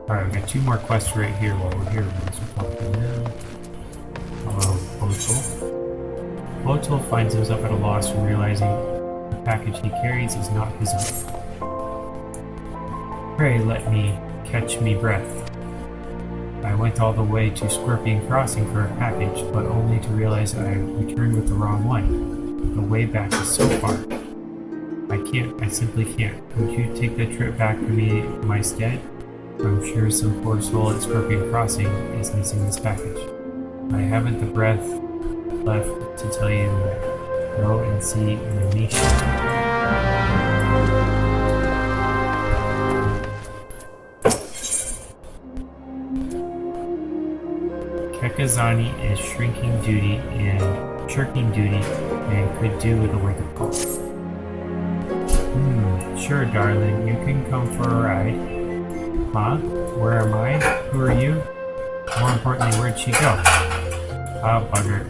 Alright, we got 2 more quests right here while we're here. Hello, Botel. Botel finds himself at a loss from realizing the package he carries is not his own. Pray let me catch me breath. I went all the way to Scorpion Crossing for a package, but only to realize I returned with the wrong one. The way back is so far. I simply can't. Would you take the trip back for me in my stead? I'm sure some poor soul at Scorpion Crossing is missing this package. I haven't the breath left to tell you that. Go and see Manisha. Kekazani is shirking duty and could do with a wake-up call. Sure, darling, you can come for a ride. Huh? Where am I? Who are you? More importantly, where'd she go? Ah, bugger.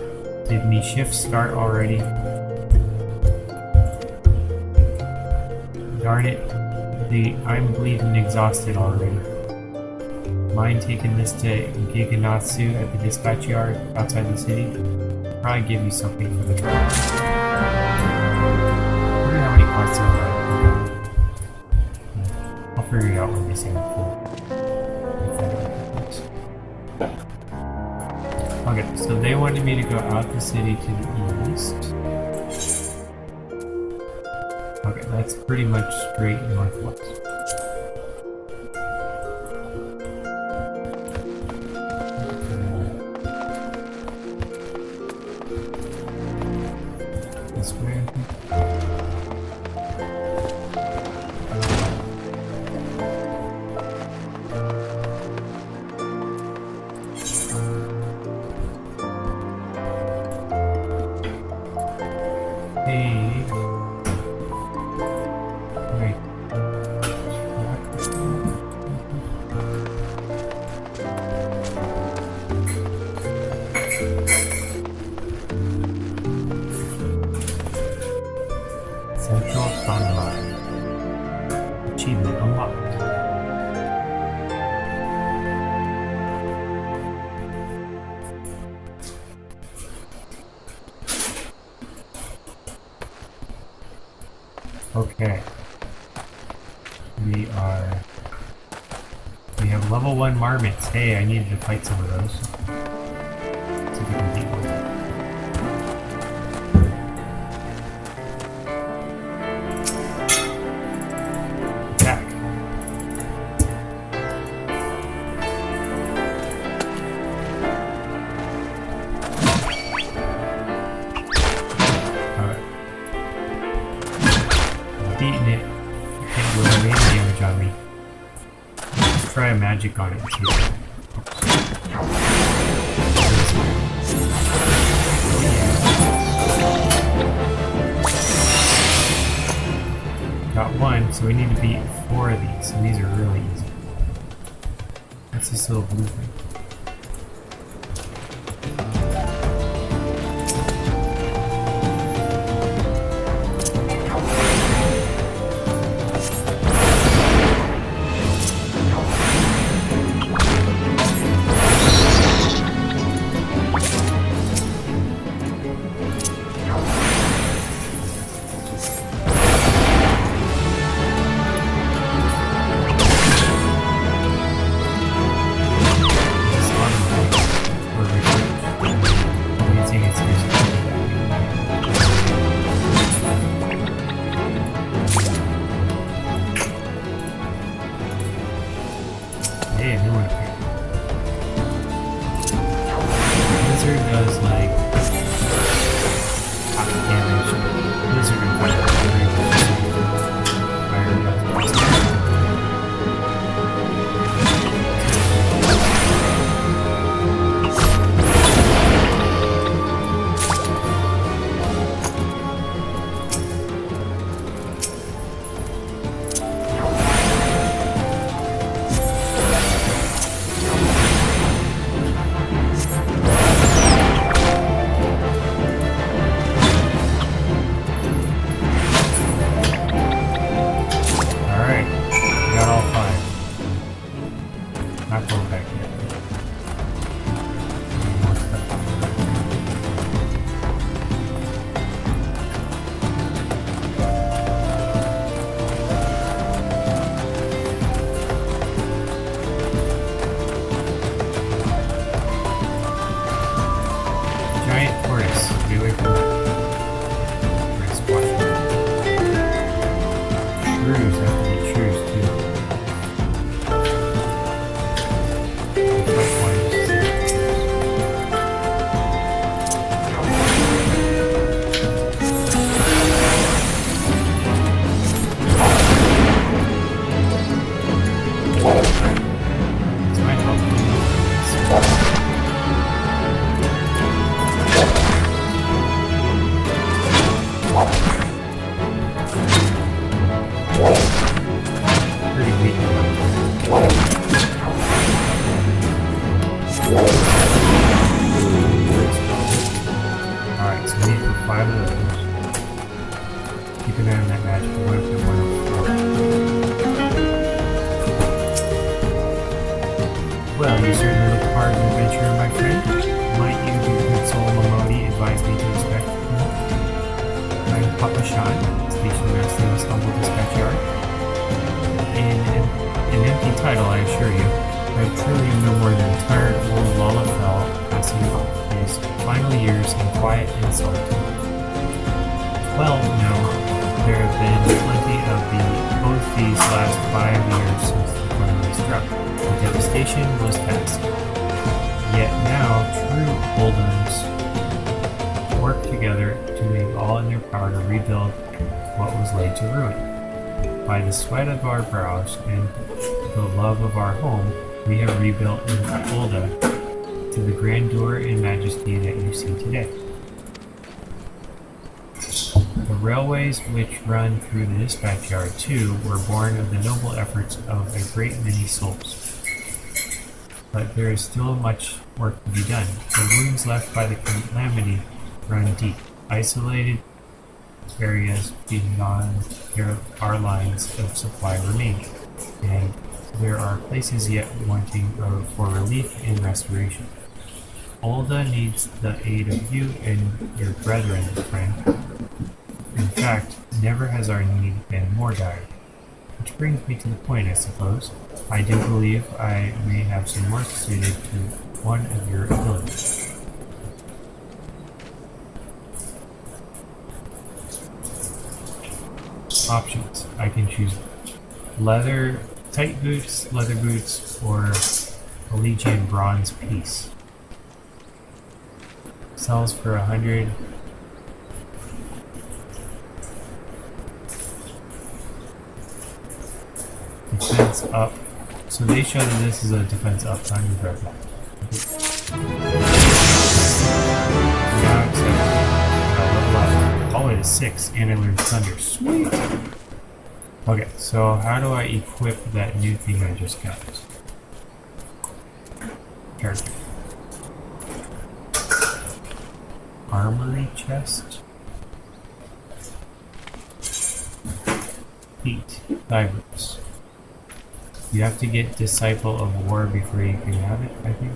Did me shift start already? Darn it. I'm bleeding exhausted already. Mind taking this to Giganatsu at the dispatch yard outside the city? Probably give you something for the trouble. I wonder how many quests are left. I'll figure it out when they say I'm full. Okay, so they wanted me to go out the city to the east. Okay, that's pretty much straight northwest. This way, I think. Okay. We have level 1 marmots. Hey, I needed to fight some of those. See if we can beat one. Attack. Alright. Beating it. Can't do any damage on me. Let's try a magic on it too. Got 1, so we need to beat 4 of these, and these are really easy. What's this little blue thing? Keep an eye on that magic. I went up to 104. Well, you certainly look hard an adventurer, my friend. Might you, good soul Momodi, advise me to expect? I'm Papa Sean, station master in this humble dispatch yard. An empty title, I assure you. I truly am no more than a tired old Lollafell passing his final years in quiet and solitude. Well, no, there have been plenty of both these last 5 years since the tornado struck. The devastation was past. Yet now, true Uldahs work together to make all in their power to rebuild what was laid to ruin. By the sweat of our brows and the love of our home, we have rebuilt Uldah to the grandeur and majesty that you see today. The railways which run through the dispatch yard, too, were born of the noble efforts of a great many souls. But there is still much work to be done. The wounds left by the calamity run deep. Isolated areas beyond our lines of supply remain, and there are places yet wanting for relief and restoration. Uldah needs the aid of you and your brethren, friend. In fact, never has our need been more dire. Which brings me to the point, I suppose. I do believe I may have some work suited to one of your abilities. Options. I can choose tight boots, leather boots, or a Legion bronze piece. Sells for 100. Defense up. So they show that this is a defense up, so I'm going to grab that. Now accept level up. All the way to 6, and I learned Thunder. Sweet! Okay, so how do I equip that new thing I just got? Character. Armory chest. Feet. Divers. You have to get Disciple of War before you can have it, I think.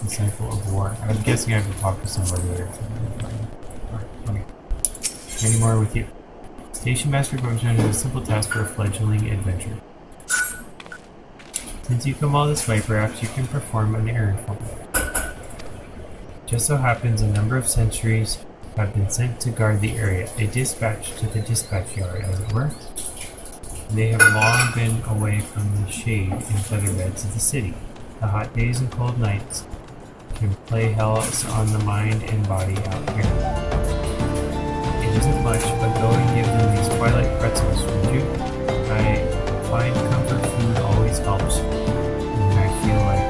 Disciple of War. I'm guessing I have to talk to somebody or something. Okay. Any more with you? Station Master Gordon is a simple task for a fledgling adventurer. Since you come all this way, perhaps you can perform an errand for me. Just so happens a number of sentries have been sent to guard the area, a dispatch to the dispatch yard, as it were. They have long been away from the shade and featherbeds of the city. The hot days and cold nights can play hell on the mind and body out here. It isn't much, but go and give them these twilight pretzels, would you? I find comfort food always helps when I feel like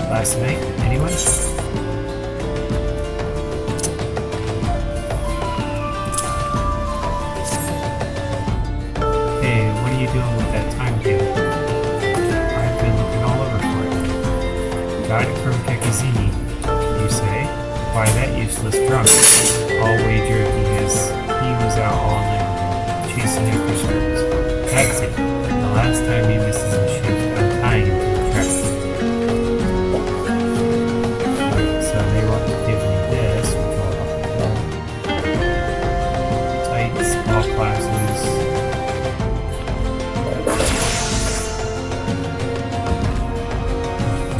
last night. Anyone? Hey, what are you doing with that timetable? I've been looking all over for it. Got it from Kekazini, you say? Why, that useless drunk. I'll wager he was out all night chasing after skirts. That's it. The last time he misses a shift, I'm tying him to the track. So they want to give me this, which I'll tights, all classes.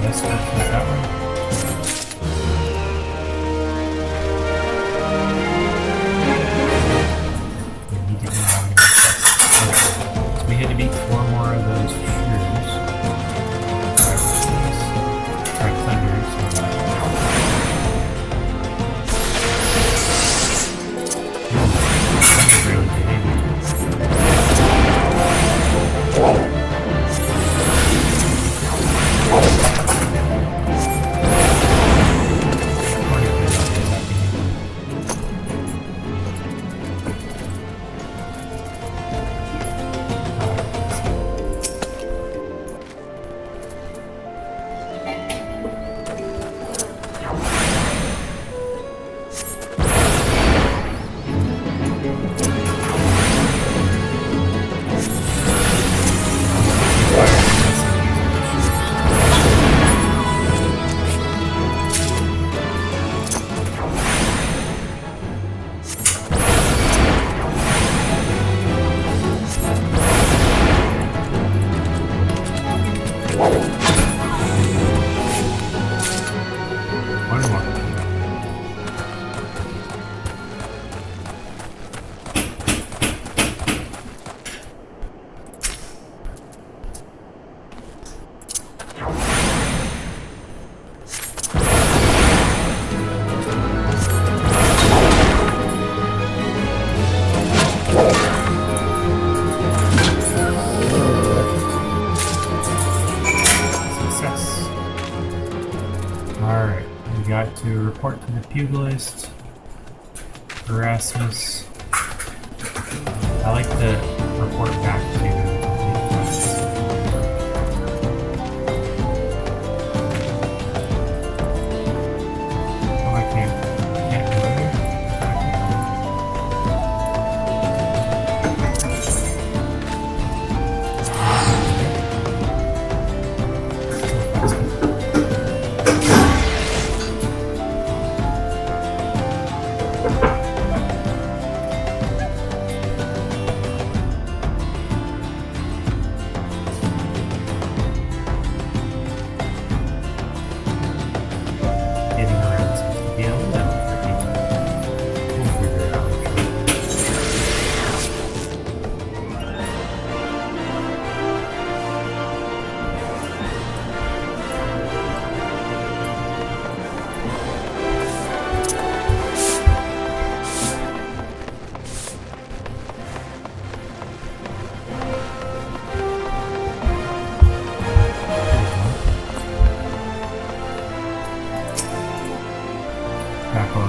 This one, that one. We had to beat 4 more of those shrews. report to the pugilist. Erasmus. I like the report back to. Oh, I can't go there.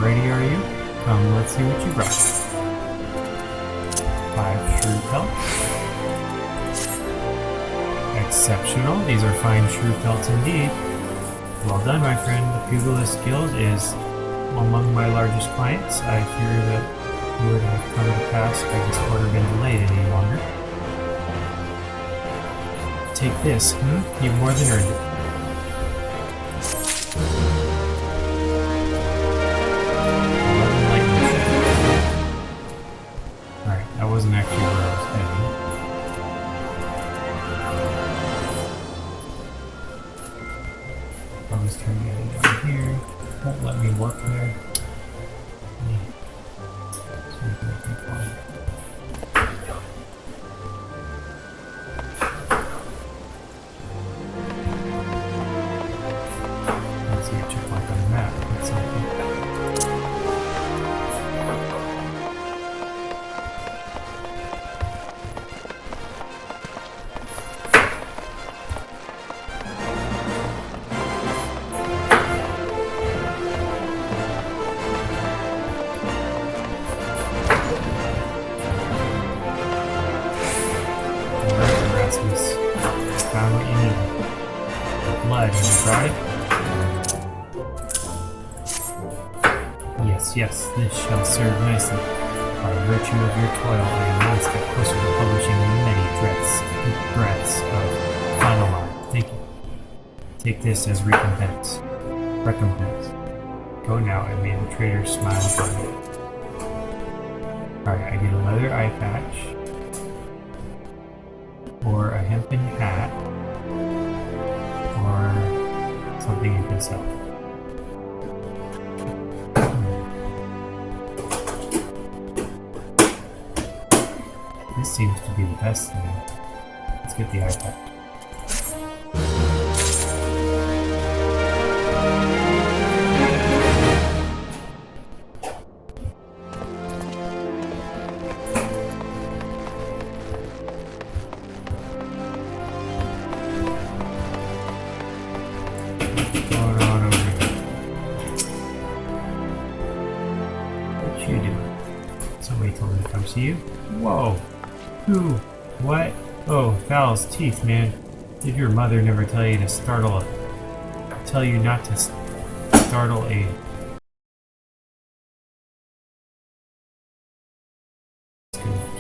Ready are you? Come, let's see what you brought. 5 shrew pelts. Exceptional. These are fine shrew pelts indeed. Well done, my friend. The Pugilist Guild is among my largest clients. I fear that you would have come to pass had this order been delayed any longer. Take this, You've more than earned it. That wasn't actually where I was heading. I was trying to get it down here. Won't let me work there. So we can keep going. Let's see a check mark on the map. That's something. Found what you need. Blood, have you tried? Yes, this shall serve nicely. By virtue of your toil, I am one step closer to publishing many breaths of final art. Thank you. Take this as recompense. Go now, and may the traitor smile upon you. Alright, I get a leather eye patch. Or a hempen hat, or something you can sell. This seems to be the best thing. Let's get the eye patch. You? Whoa! Who? What? Oh, Val's teeth, man. Did your mother never tell you to tell you not to startle a...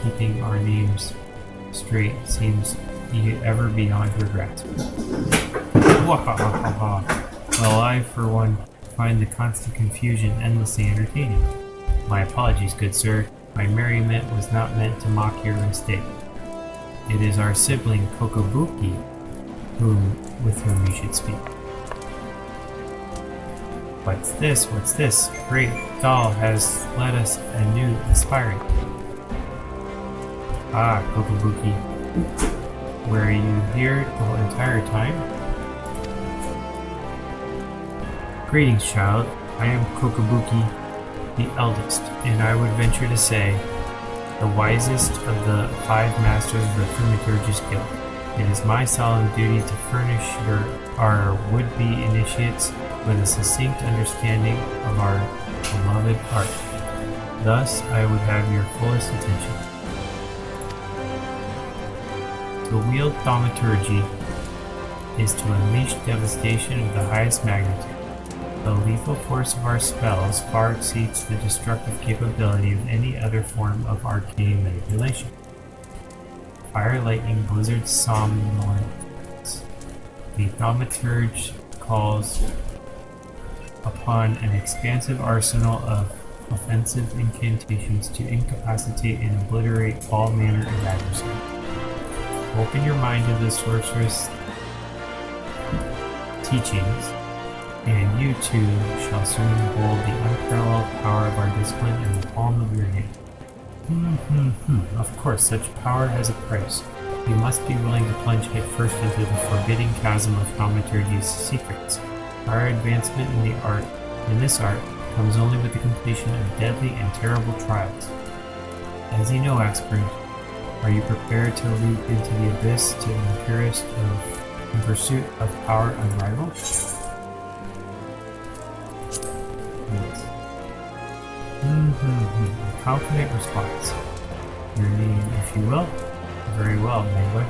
Keeping our names straight seems ever beyond your grasp. Wahahaha. Well, I, for one, find the constant confusion endlessly entertaining. My apologies, good sir. My merriment was not meant to mock your mistake. It is our sibling Kokobuki with whom you should speak. What's this? Great doll has led us a new aspirant. Ah, Kokobuki. Were you here the entire time? Greetings, child. I am Kokobuki, the eldest, and I would venture to say the wisest of the 5 masters of the Thaumaturge's Guild. It is my solemn duty to furnish our would-be initiates with a succinct understanding of our beloved art. Thus, I would have your fullest attention. To wield Thaumaturge is to unleash devastation of the highest magnitude. The lethal force of our spells far exceeds the destructive capability of any other form of arcane manipulation. Fire, lightning, blizzard, somnolence. The Thaumaturge calls upon an expansive arsenal of offensive incantations to incapacitate and obliterate all manner of adversary. Open your mind to the sorceress teachings, and you too shall soon hold the unparalleled power of our discipline in the palm of your hand. Of course, such power has a price. You must be willing to plunge headfirst into the forbidding chasm of Thaumaturge's secrets. Our advancement in this art, comes only with the completion of deadly and terrible trials. As you know, aspirant, are you prepared to leap into the abyss to the purest in pursuit of power unrivaled? Yes. A confident response. Your name, if you will. Very well, Mangler.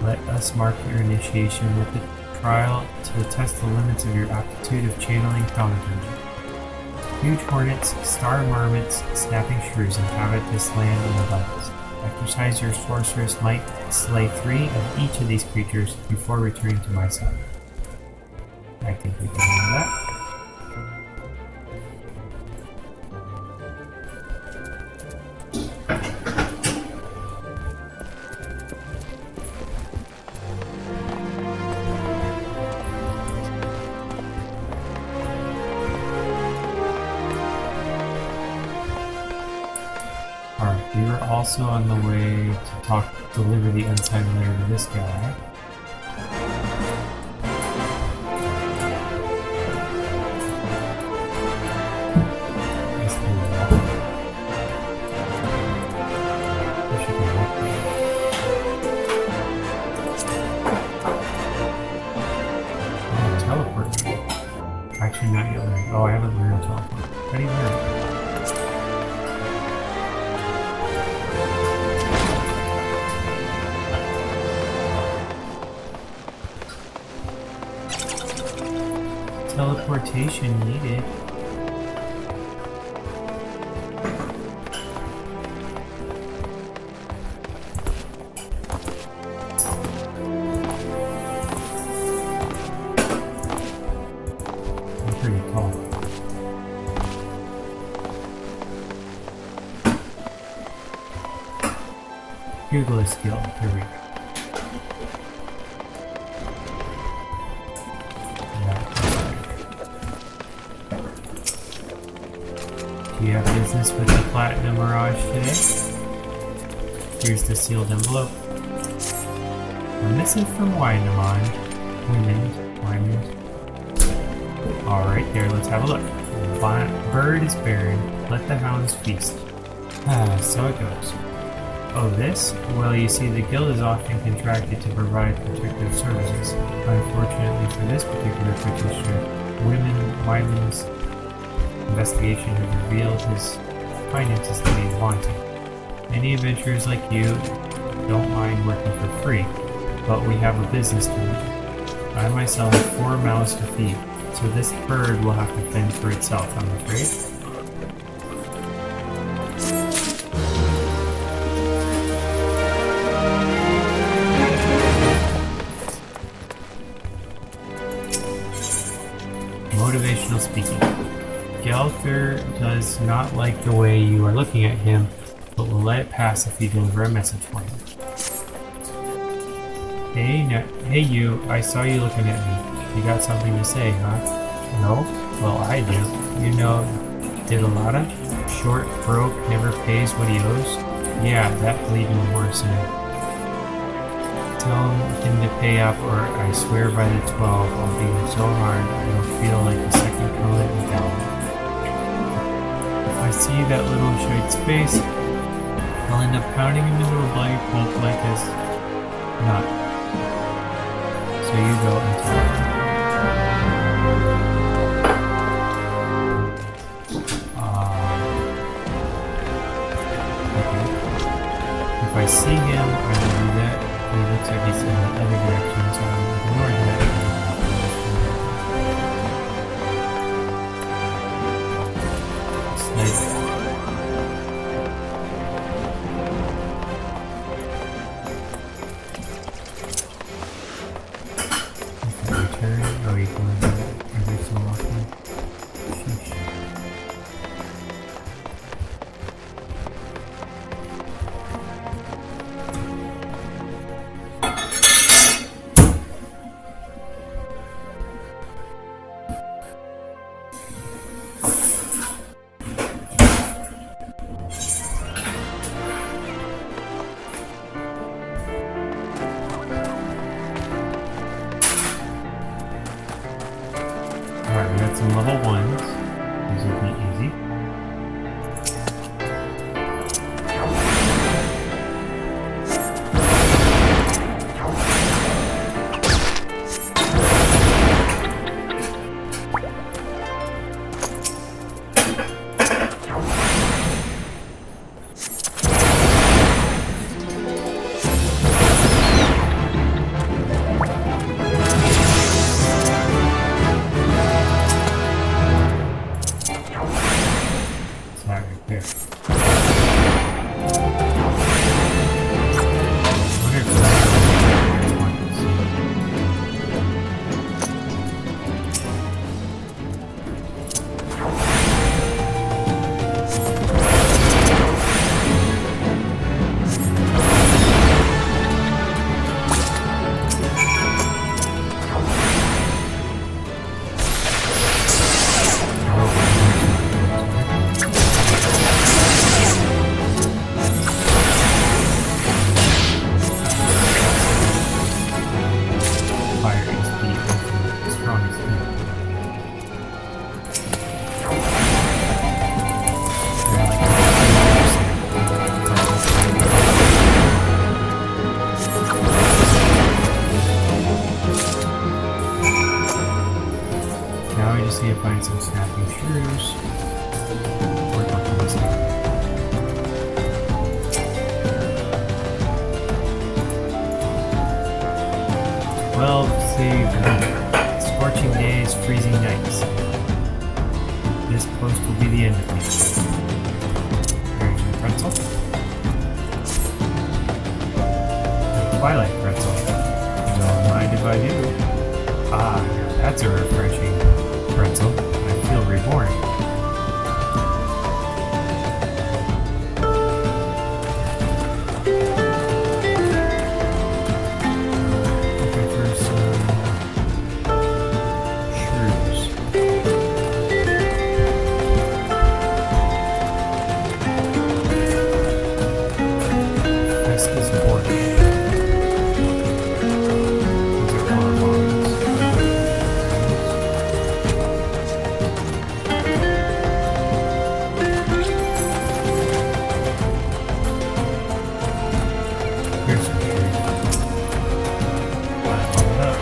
Let us mark your initiation with the trial to test the limits of your aptitude of channeling Thaumaturge. Huge hornets, star marmots, snapping shrews inhabit this land and abundance. Exercise your sorceress might, slay 3 of each of these creatures before returning to my side. I think we can handle that. Alright, we were also on the way to deliver the unsigned letter to this guy. Nice little walk. I should go walk there. Oh, teleport. Actually, not yet learned. Oh, I haven't learned teleport. How do you learn it? Teleportation needed. I'm pretty tall. Google skill. Here we go. Do you have business with the Platinum Mirage today? Here's the sealed envelope. A missive from Wyman. Alright, there, let's have a look. The bird is barren. Let the hounds feast. So it goes. Oh, this? Well, you see, the guild is often contracted to provide protective services. Unfortunately for this particular petitioner, Wyman's investigation has revealed his finances to be wanting. Many adventurers like you don't mind working for free, but we have a business to do. I myself have 4 mouths to feed, so this bird will have to fend for itself, I'm afraid. Motivational speaking. Gelther does not like the way you are looking at him, but will let it pass if you deliver a message for him. Hey you, I saw you looking at me. You got something to say, huh? No? Well, I do. You know Diddlada? Short, broke, never pays what he owes? Yeah, that bleeding horse Tell him to pay up, or I swear by the 12 I'll beat him so hard it'll feel like a second coming down. I see that little shite's face, I'll end up pounding him into a bloody pulp like his nut. So you go and tell him. if I see him, I will do that. He looks like he's in the other direction, so I will ignore that. Snipe. Return. Oh, you can do that every so often. Sheesh. Alright, we got some level 1s. These will be easy. It's not right there. I wonder if that's one to see. Fire is the strongest thing. They're like now we just need to find some snapping shrews. Work on this now. Well, save scorching days, freezing nights. This post will be the end of me. There's your pretzel. The Twilight pretzel. Don't mind if I do. Ah, now that's a refreshing pretzel. I feel reborn. Looking for some shrews. Festus Borg. These are hormones. Here's some shrews. Line all up.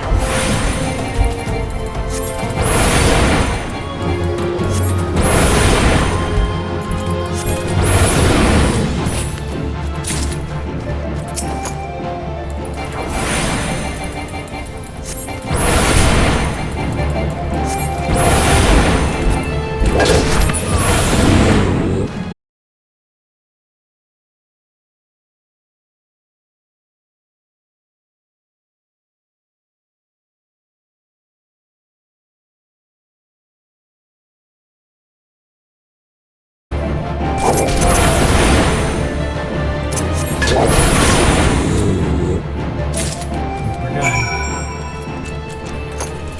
We're done.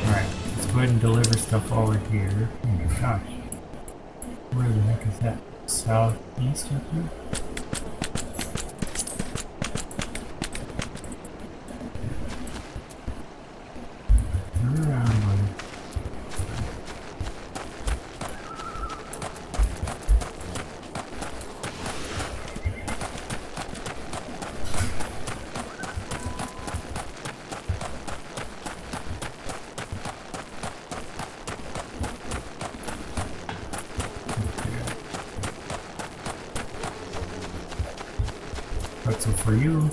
Alright, let's go ahead and deliver stuff over here. Oh my gosh. Where the heck is that? Southeast up here? Turn around, buddy. Pretzel for you.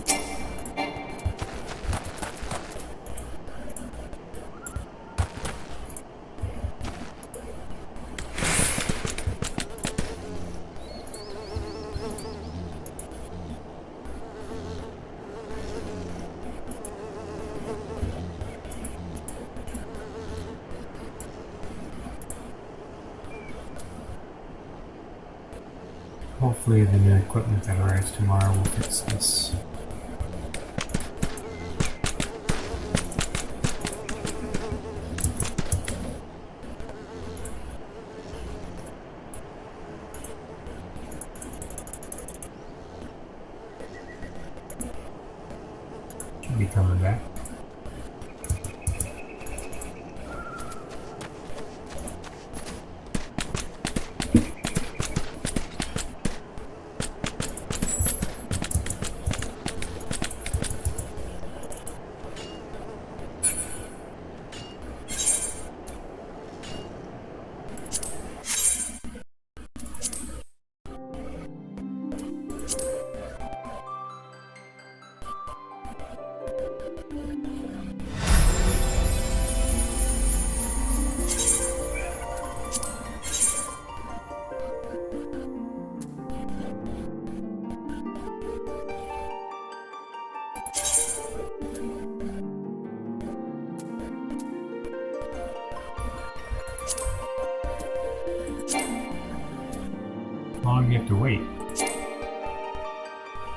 Hopefully the new equipment that arrives tomorrow will fix this. Should be coming back. How long do you have to wait?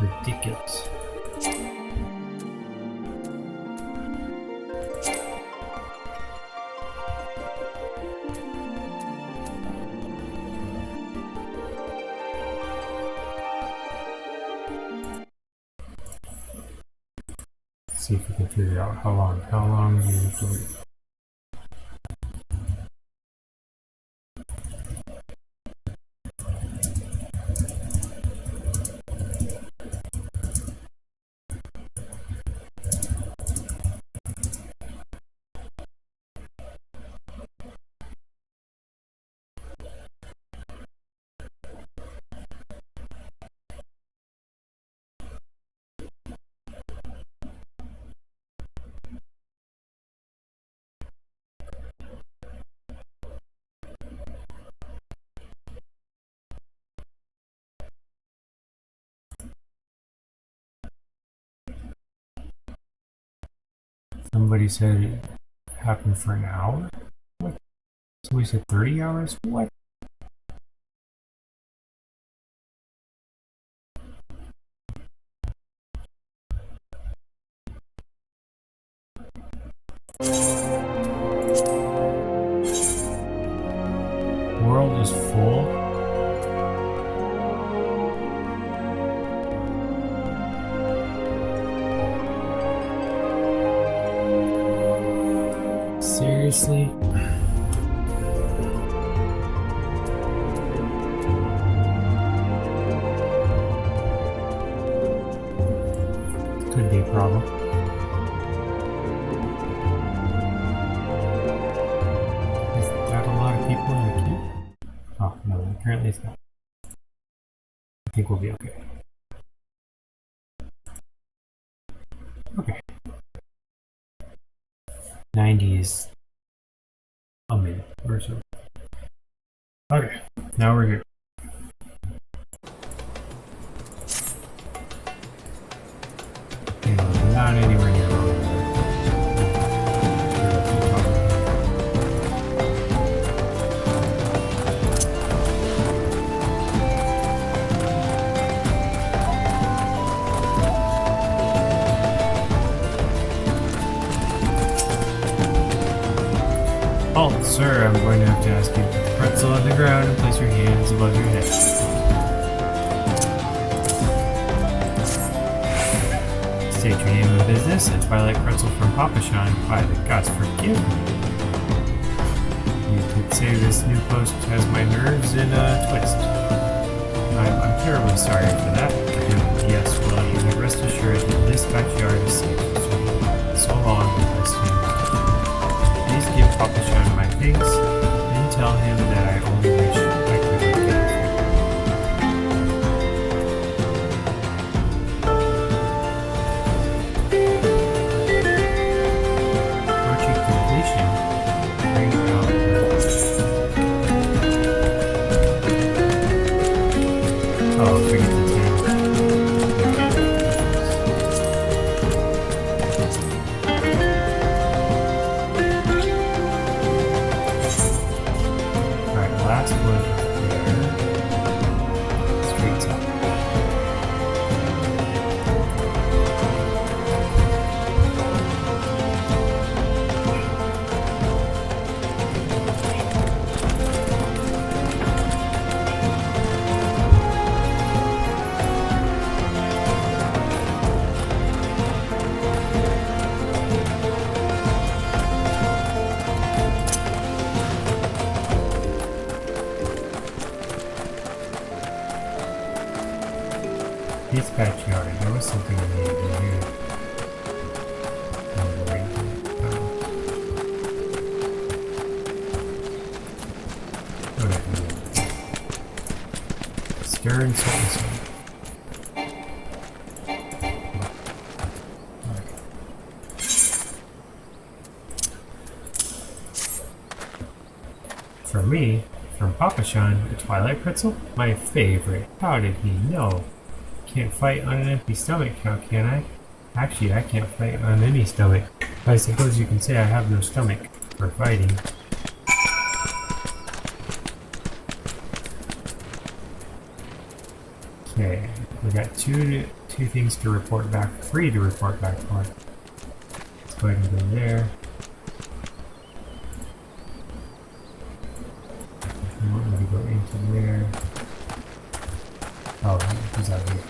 Ridiculous. Let's see if we can figure out how long do you have to wait. Somebody said it happened for an hour? What? Somebody said 30 hours? What? World is full. Seriously? Could be a problem. Is that a lot of people in the queue? Oh, no, apparently it's not. I think we'll be okay. Okay. 90 is a minute or so. Okay, now we're here. And not anywhere near wrong. Halt, sir, I'm going to have to ask you to put the pretzel on the ground and place your hands above your head. State your name and business. A Twilight Pretzel from Papashan by the gods forgive me. You could say this new post has my nerves in a twist. I'm terribly sorry for that. Yes, well, you may rest assured that this backyard is safe. So long, listening. Please give Papashan my thanks and tell him that I only wish I could get Dispatch yard. There was something I needed in here. Stern Sultan. For me, from Papa Sean, the Twilight Pretzel, my favorite. How did he know? Can't fight on an empty stomach now, can I? Actually, I can't fight on any stomach. I suppose you can say I have no stomach for fighting. Okay, we got two things to report back, 3 to report back for. Let's go ahead and go there. You want me to go into there? Oh, he's out here.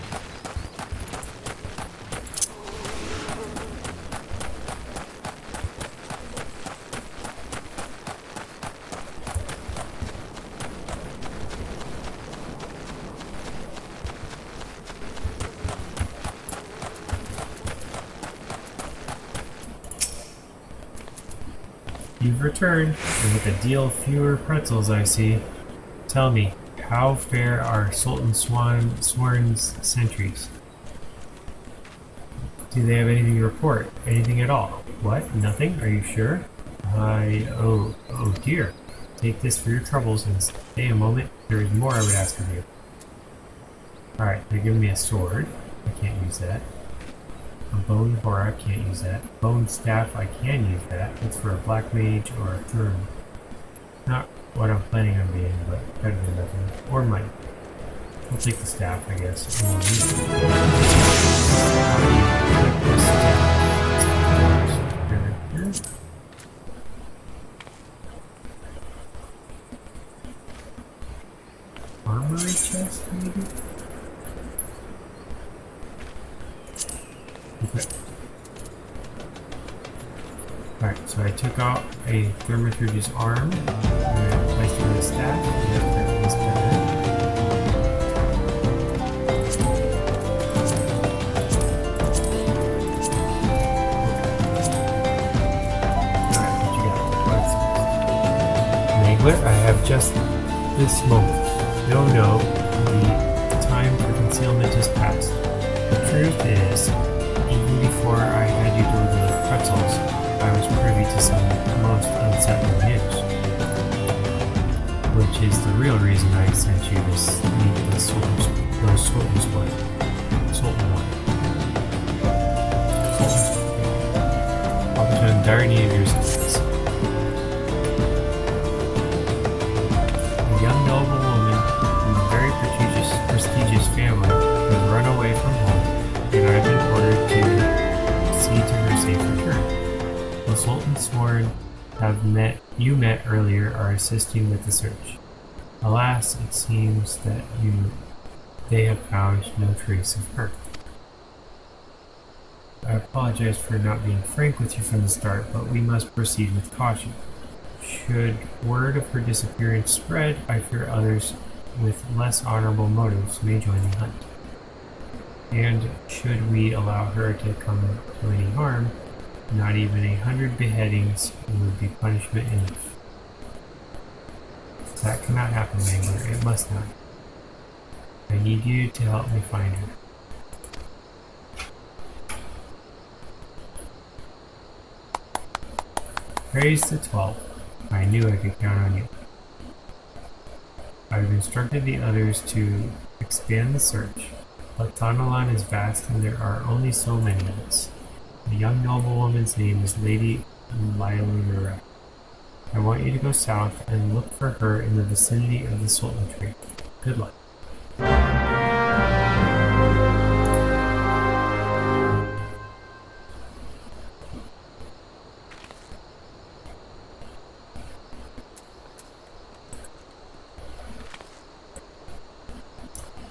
You've returned, and with a deal fewer pretzels I see. Tell me, how fair are Sultan Sworn's sentries? Do they have anything to report? Anything at all? What? Nothing? Are you sure? Oh dear. Take this for your troubles and stay a moment. There is more I would ask of you. Alright, they're giving me a sword. I can't use that. A bone horror, I can't use that. Bone staff, I can use that. It's for a black mage or a throne. Not what I'm planning on being, but better than nothing. Or money. I'll take the staff, I guess. Armory chest, maybe? Okay. Alright, so I took out a Thaumaturge's arm and replaced it with a staff. That was better. Alright, what you got? Mangler, I have just this moment. No, the time for concealment is past. The truth is, even before I had you deliver the pretzels, I was privy to some most unsettling news. Which is the real reason I sent you to meet the Sultan's wife. I'll be in dire need of your assistance. A young noble woman from a very prestigious family has run away from home, and I've been ordered to see to her safe return. The Sultan Sworn you met earlier are assisting with the search. Alas, it seems that they have found no trace of her. I apologize for not being frank with you from the start, but we must proceed with caution. Should word of her disappearance spread, I fear others with less honorable motives may join the hunt. And should we allow her to come to any harm, not even 100 beheadings would be punishment enough. That cannot happen, Mangler. It must not. I need you to help me find her. Praise the 12th. I knew I could count on you. I've instructed the others to expand the search, but Thanalan is vast and there are only so many of us. The young noblewoman's name is Lady Lylura. I want you to go south and look for her in the vicinity of the Sultan tree. Good luck.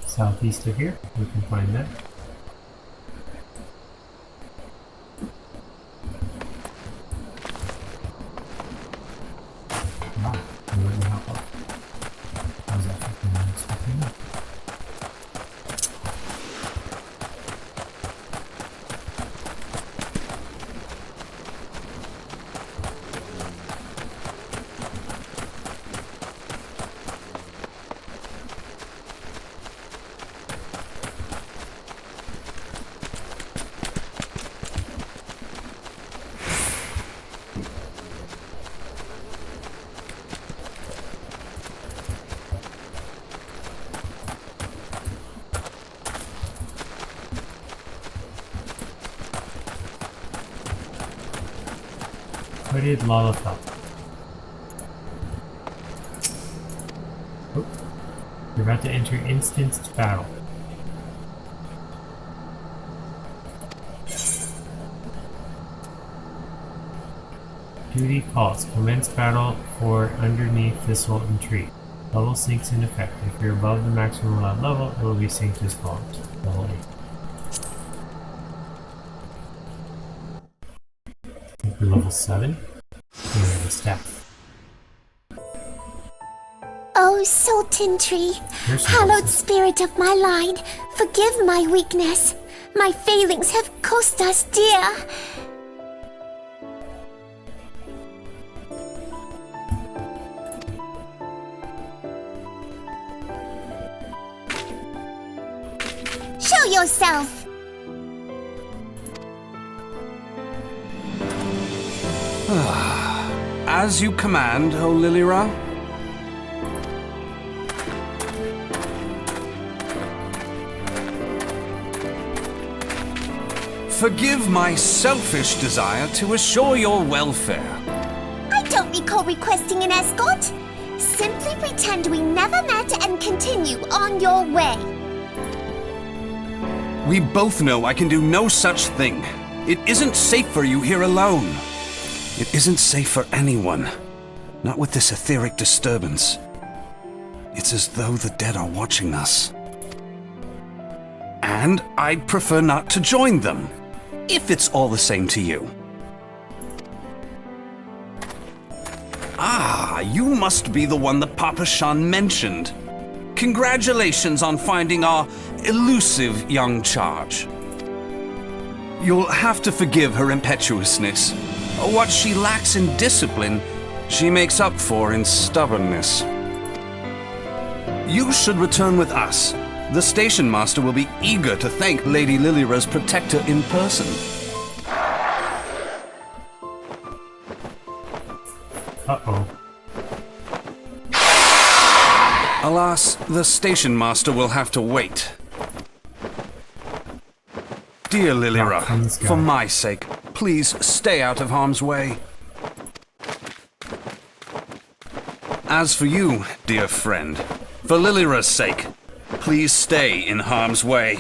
Southeast of here, we can find that. Wow, you let me hop up. How's that fucking expecting that? Hooded Lollipop. Oh, you're about to enter instanced battle. Duty calls. Commence battle for underneath thistle and tree. Level sinks in effect. If you're above the maximum allowed level, it will be synced as follows. Level 8. I think we're level 7. The staff. Oh, Sultan Tree, hallowed spirit of my line, forgive my weakness. My failings have cost us dear. Show yourself! As you command, O Lilira. Forgive my selfish desire to assure your welfare. I don't recall requesting an escort. Simply pretend we never met and continue on your way. We both know I can do no such thing. It isn't safe for you here alone. It isn't safe for anyone. Not with this etheric disturbance. It's as though the dead are watching us. And I'd prefer not to join them, if it's all the same to you. Ah, you must be the one that Papa Shan mentioned. Congratulations on finding our elusive young charge. You'll have to forgive her impetuousness. What she lacks in discipline, she makes up for in stubbornness. You should return with us. The station master will be eager to thank Lady Lilira's protector in person. Uh-oh. Alas, the station master will have to wait. Dear Lilira, for my sake, please stay out of harm's way. As for you, dear friend, for Lilira's sake, please stay in harm's way.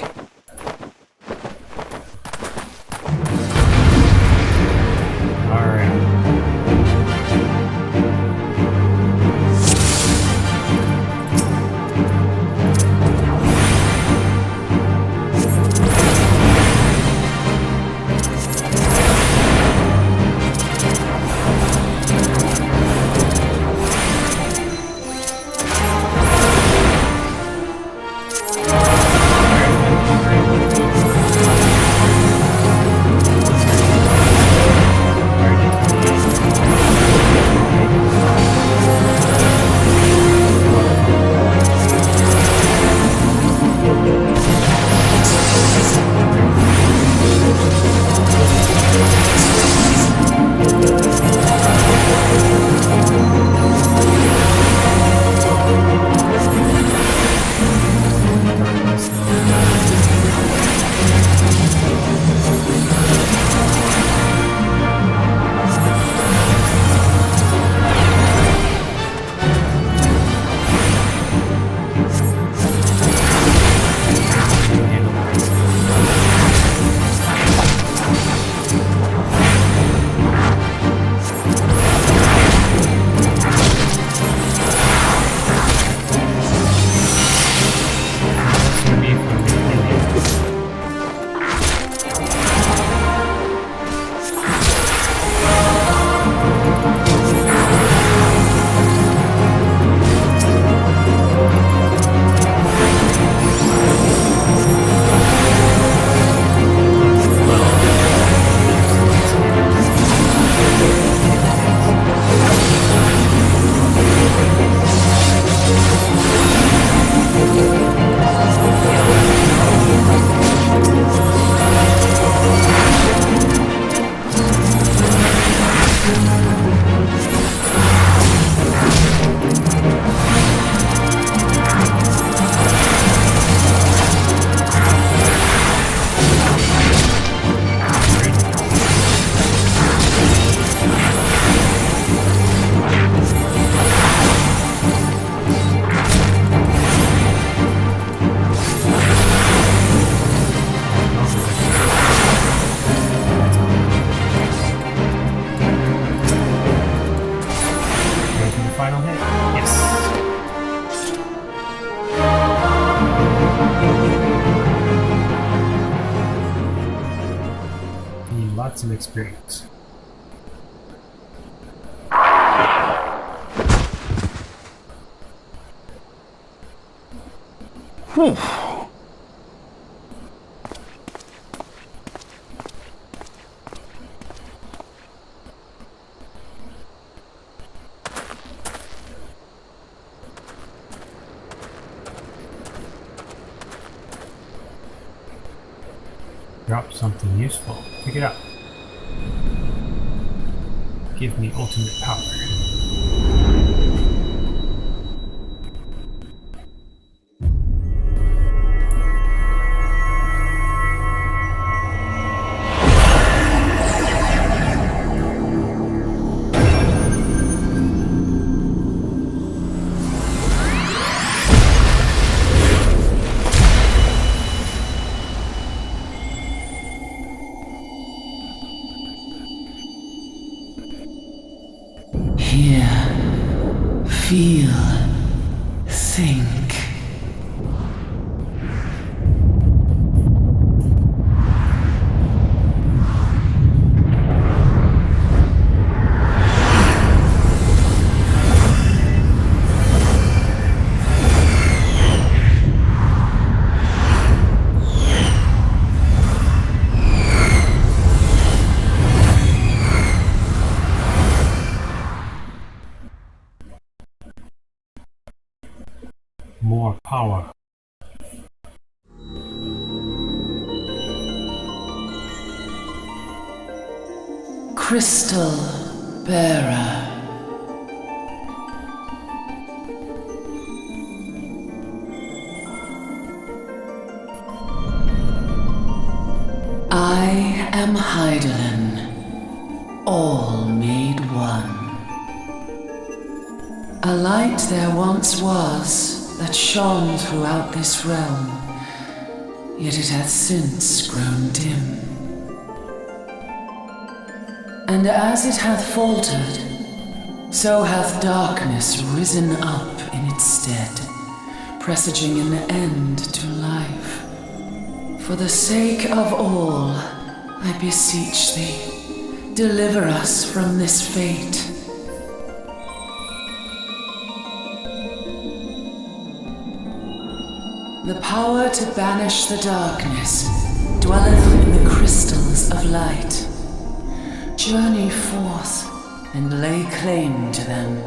got some experience. Whew. Drop something useful. Pick it up. Give me ultimate power. Feel, think. More power. Crystal Bearer. I am Hydaelyn, all made one. A light there once was, that shone throughout this realm, yet it hath since grown dim. And as it hath faltered, so hath darkness risen up in its stead, presaging an end to life. For the sake of all, I beseech thee, deliver us from this fate. The power to banish the darkness dwelleth in the crystals of light. Journey forth and lay claim to them.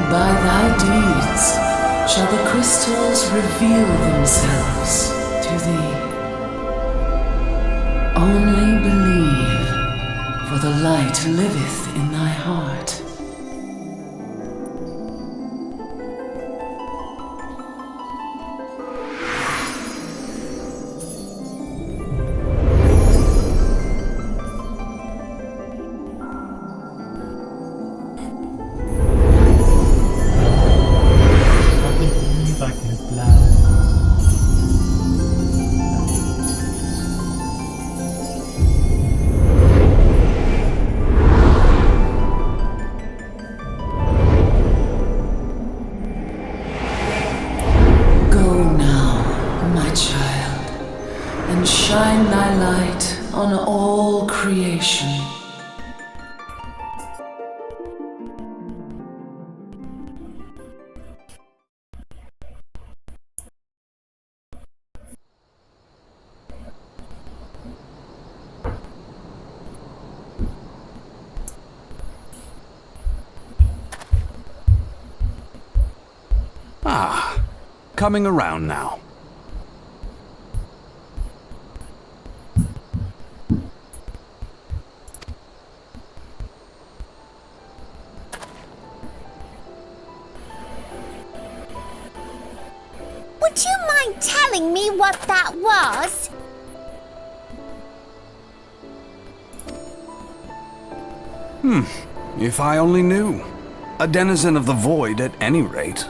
By thy deeds shall the crystals reveal themselves to thee. Only believe, for the light liveth in thy heart. Shine thy light on all creation. Ah, coming around now. Would you mind telling me what that was? If I only knew. A denizen of the void at any rate.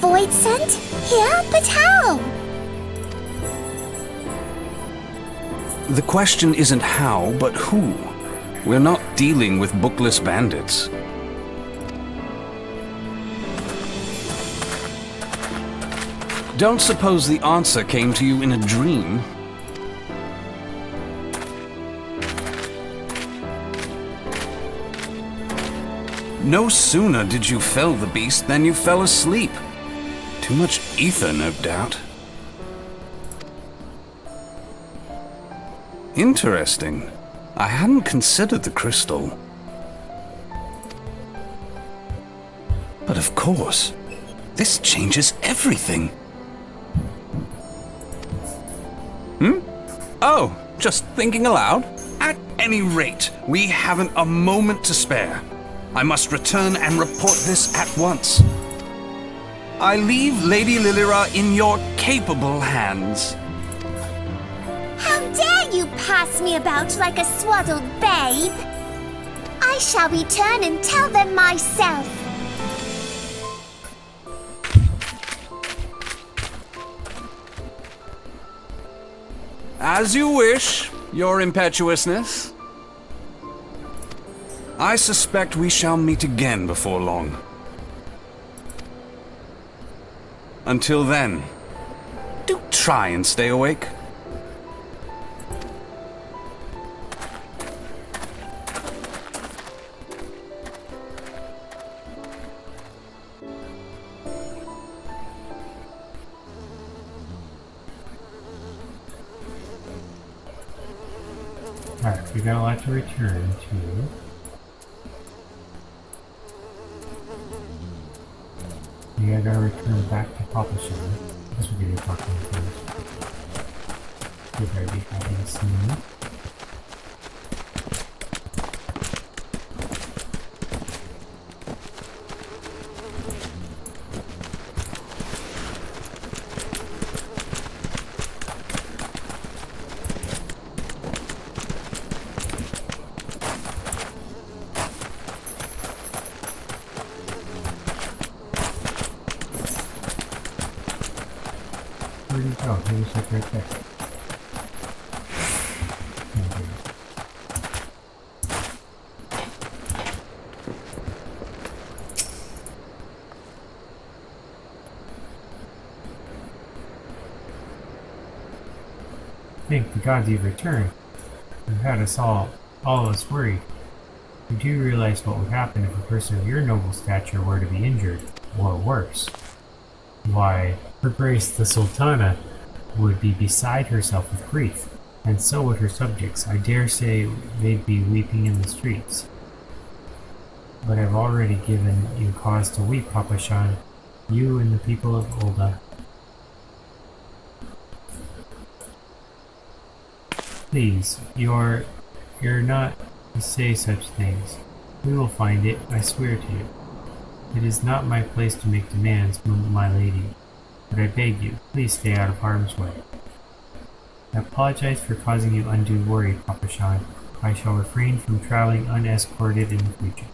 void sent? Here? But how? The question isn't how, but who. We're not dealing with bookless bandits. Don't suppose the answer came to you in a dream? No sooner did you fell the beast than you fell asleep. Too much ether, no doubt. Interesting. I hadn't considered the crystal. But of course, this changes everything. Oh, just thinking aloud? At any rate, we haven't a moment to spare. I must return and report this at once. I leave Lady Lilira in your capable hands. How dare you pass me about like a swaddled babe? I shall return and tell them myself. As you wish, your impetuousness. I suspect we shall meet again before long. Until then, do try and stay awake. Alright, we got a lot to return to. Yeah, I gotta return back to publishing. I guess we're gonna talk about things. We better be having soon. Where'd he go? He was like right there. Okay. Thank the gods you've returned. You've had us all of us worried. You do realize what would happen if a person of your noble stature were to be injured, or worse. Why, Her Grace the Sultana would be beside herself with grief, and so would her subjects. I dare say they'd be weeping in the streets. But I've already given you cause to weep, Papa Shan, you and the people of Uldah. Please, you're not to say such things. We will find it, I swear to you. It is not my place to make demands, my lady, but I beg you, please stay out of harm's way. I apologize for causing you undue worry, Papa Shan. I shall refrain from traveling unescorted in the future.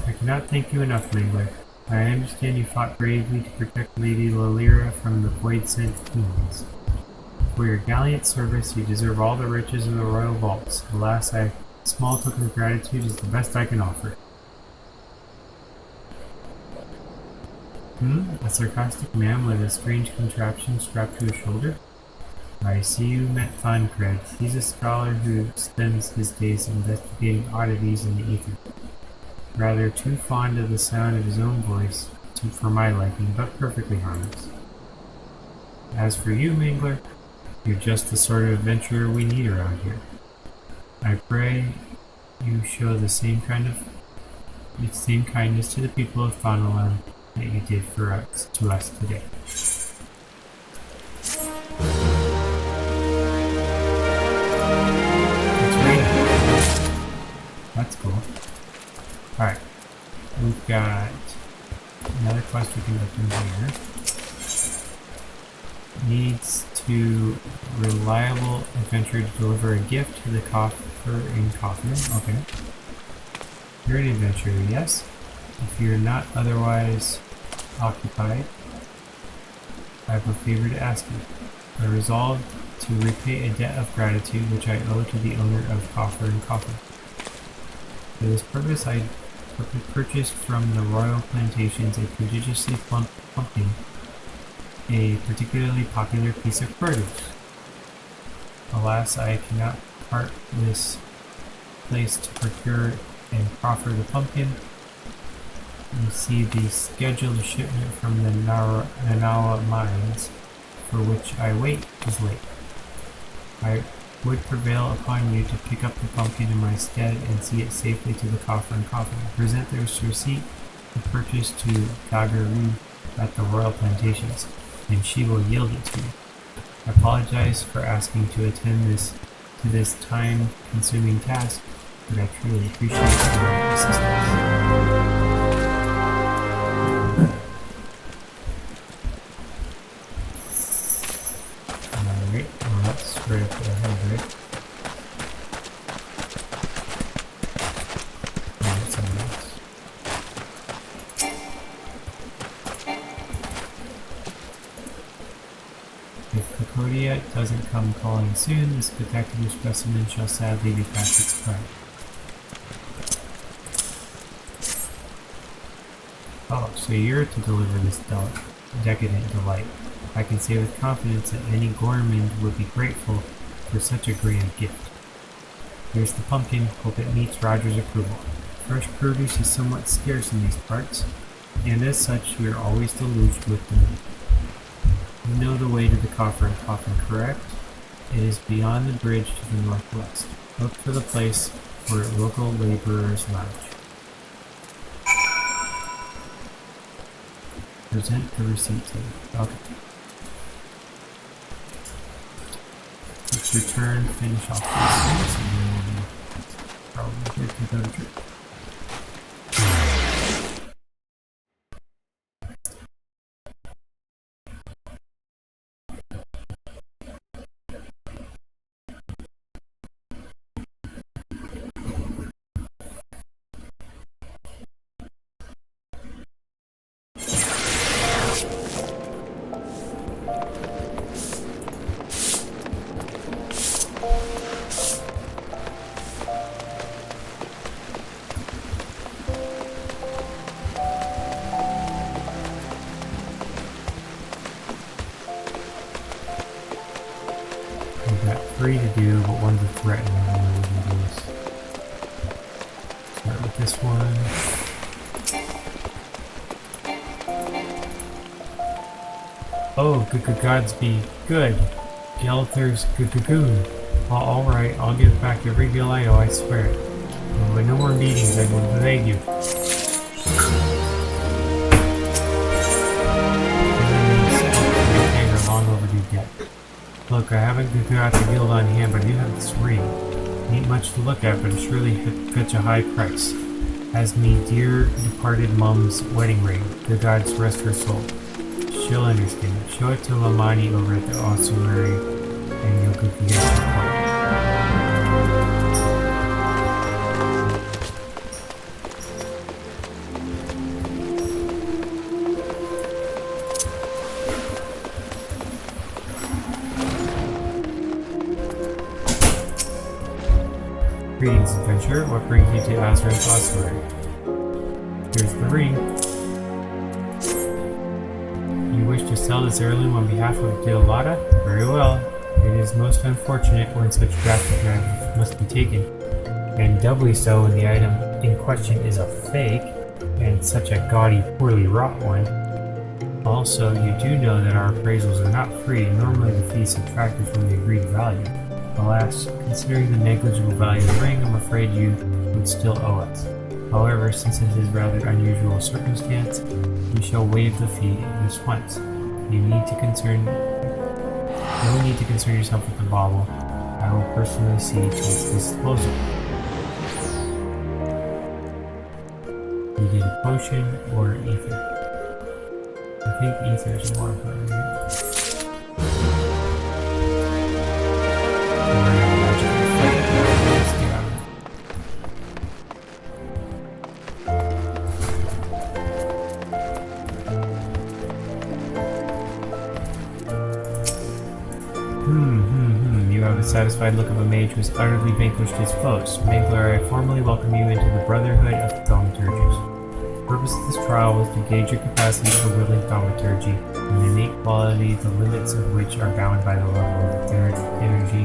I cannot thank you enough, Mangler. I understand you fought bravely to protect Lady Lilira from the void-sent fiends. For your gallant service, you deserve all the riches of the royal vaults. Alas, a small token of gratitude is the best I can offer. A sarcastic man with a strange contraption strapped to his shoulder? I see you met Fancred. He's a scholar who spends his days investigating oddities in the ether. Rather too fond of the sound of his own voice for my liking, but perfectly harmless. As for you, Mangler, you're just the sort of adventurer we need around here. I pray you show the same kindness to the people of Thaumaturge that you did to us today. It's raining. we've got another quest we can open here. Needs to reliable adventurer to deliver a gift to the coffer in coffin. Okay. You're an adventurer, yes. If you're not otherwise occupied, I have a favor to ask you. I resolved to repay a debt of gratitude which I owe to the owner of Coffer and Coffer. For this purpose, I purchased from the royal plantations a prodigiously plump pumpkin, a particularly popular piece of produce. Alas, I cannot part this place to procure and proffer the pumpkin. You see, the scheduled shipment from the Nanawa mines, for which I wait, is late. I would prevail upon you to pick up the pumpkin in my stead and see it safely to the coffer and coffin. Present this receipt of purchase to Gagaru at the royal plantations, and she will yield it to you. I apologize for asking to attend to this time-consuming task, but I truly appreciate your assistance. Alright, well that's right up ahead, right? Alright, something else. If Kokodia doesn't come calling soon, this spectacular specimen shall sadly be past its prime. Oh, so you're to deliver this decadent delight. I can say with confidence that any gourmand would be grateful for such a grand gift. Here's the pumpkin, hope it meets Roger's approval. Fresh produce is somewhat scarce in these parts, and as such we are always deluged with them. You know the way to the coffer and coffin, correct? It is beyond the bridge to the northwest. Look for the place for local laborers' lounge. Present the receipt to you. Okay. Let's return, finish off this, and then we'll probably get to go to trip. We've got 3 to do, but one's a threat, and I don't know what we can do this. Start with this one. Oh, good gods be good. Gelther's good. Alright, I'll give back every bill I owe, I swear. But no more meetings, I will beg you. Pay her long overdue debt. Look, I haven't got the guild on hand, but I do have this ring. Ain't much to look at, but it surely fetch a high price. As me dear departed mum's wedding ring. The gods rest her soul. She'll understand. Show it to Lamani over at the ossuary, and you'll get the support. Greetings, adventurer. What brings you to Azra's ossuary? Here's the ring. You wish to sell this heirloom on behalf of Diolata? Very well. It is most unfortunate when such drastic measures must be taken, and doubly so when the item in question is a fake, and such a gaudy, poorly wrought one. Also, you do know that our appraisals are not free, normally the fee is subtracted from the agreed value. Alas, considering the negligible value of the ring, I'm afraid you would still owe us. However, since it is a rather unusual circumstance, we shall waive the fee this once. You need to concern yourself with the bauble. I will personally see to its disposal. You get a potion or ether. I think ether is more important, right? We're gonna magically fight it. Let's get out of it. You have a satisfied look of a mage who has utterly vanquished his foes. Mangler, I formally welcome you into the Brotherhood of Thaumaturges. The purpose of this trial was to gauge your capacity for wielding Thaumaturgy, an innate quality the limits of which are bound by the level of etheric energy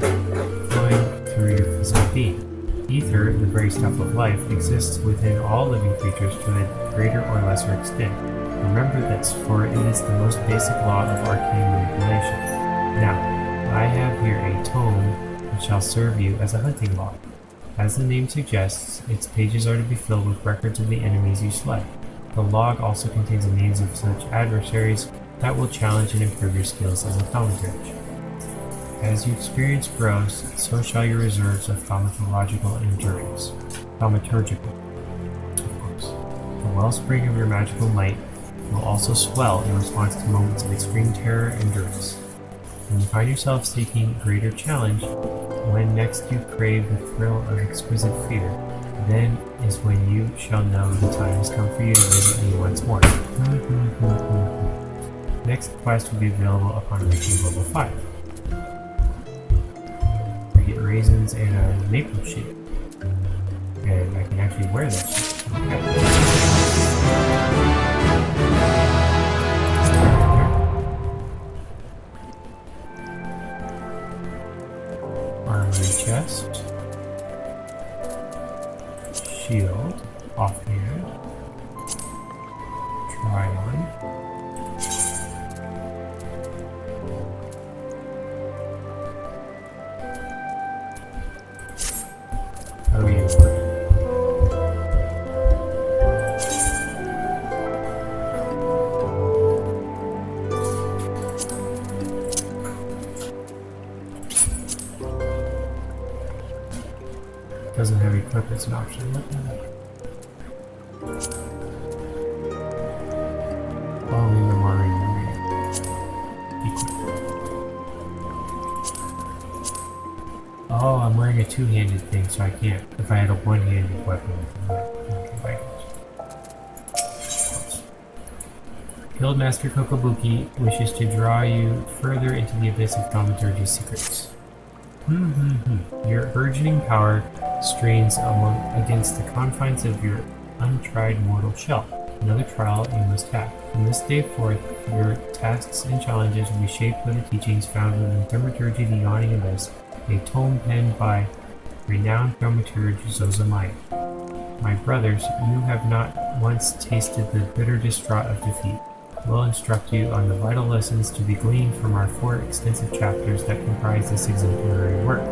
flowing through your physical being. Ether, the very stuff of life, exists within all living creatures to a greater or lesser extent. Remember this, for it is the most basic law of arcane manipulation. Now, I have here a tome which shall serve you as a hunting log. As the name suggests, its pages are to be filled with records of the enemies you slay. The log also contains the names of such adversaries that will challenge and improve your skills as a thaumaturge. As your experience grows, so shall your reserves of thaumaturgical endurance. Thaumaturgical, of course. The wellspring of your magical might will also swell in response to moments of extreme terror and duress. When you find yourself seeking greater challenge, when next you crave the thrill of exquisite fear, then is when you shall know the time has come for you to visit me once more. Next quest will be available upon reaching level 5. I get raisins and a maple sheet. And I can actually wear that sheet. Okay. Chest, shield, offhand, try on, how do we work? Doesn't have equip as an option. Following the Marilith. Equip. Oh, I'm wearing a two-handed thing, so I can't. If I had a one-handed weapon, Guildmaster Kokobuki wishes to draw you further into the abyss of Thaumaturge's secrets. Your burgeoning power strains against the confines of your untried mortal shell. Another trial you must have. From this day forth, your tasks and challenges will be shaped by the teachings found within Thaumaturgy the Yawning Abyss, a tome penned by renowned Thaumaturge Zozamaya. My brothers, you have not once tasted the bitter distraught of defeat. We'll instruct you on the vital lessons to be gleaned from our 4 extensive chapters that comprise this exemplary work.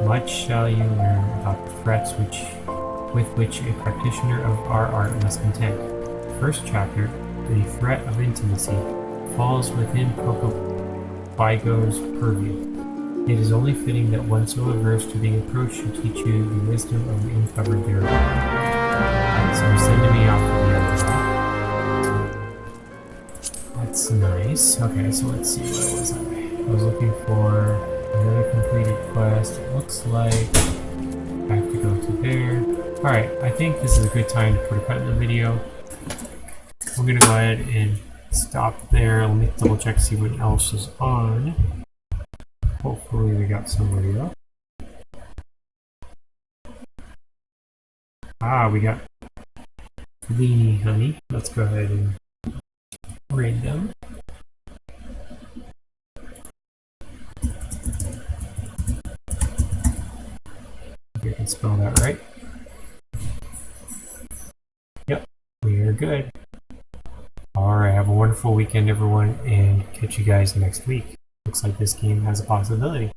Much shall you learn about the threats with which a practitioner of our art must contend. The first chapter, the threat of intimacy, falls within Kokobigo's purview. It is only fitting that one so averse to being approached should teach you the wisdom of the uncovered thereof. So you're sending me off to the other side. That's nice. Okay, so let's see, where was I? I was looking for another completed quest. It looks like I have to go to there. Alright, I think this is a good time to put a cut in the video. We're going to go ahead and stop there. Let me double check to see what else is on. Hopefully we got somebody else. Ah, we got Leany Honey. Let's go ahead and raid them. If I can spell that right. Yep, we are good. Alright, have a wonderful weekend everyone, and catch you guys next week. Looks like this game has a possibility.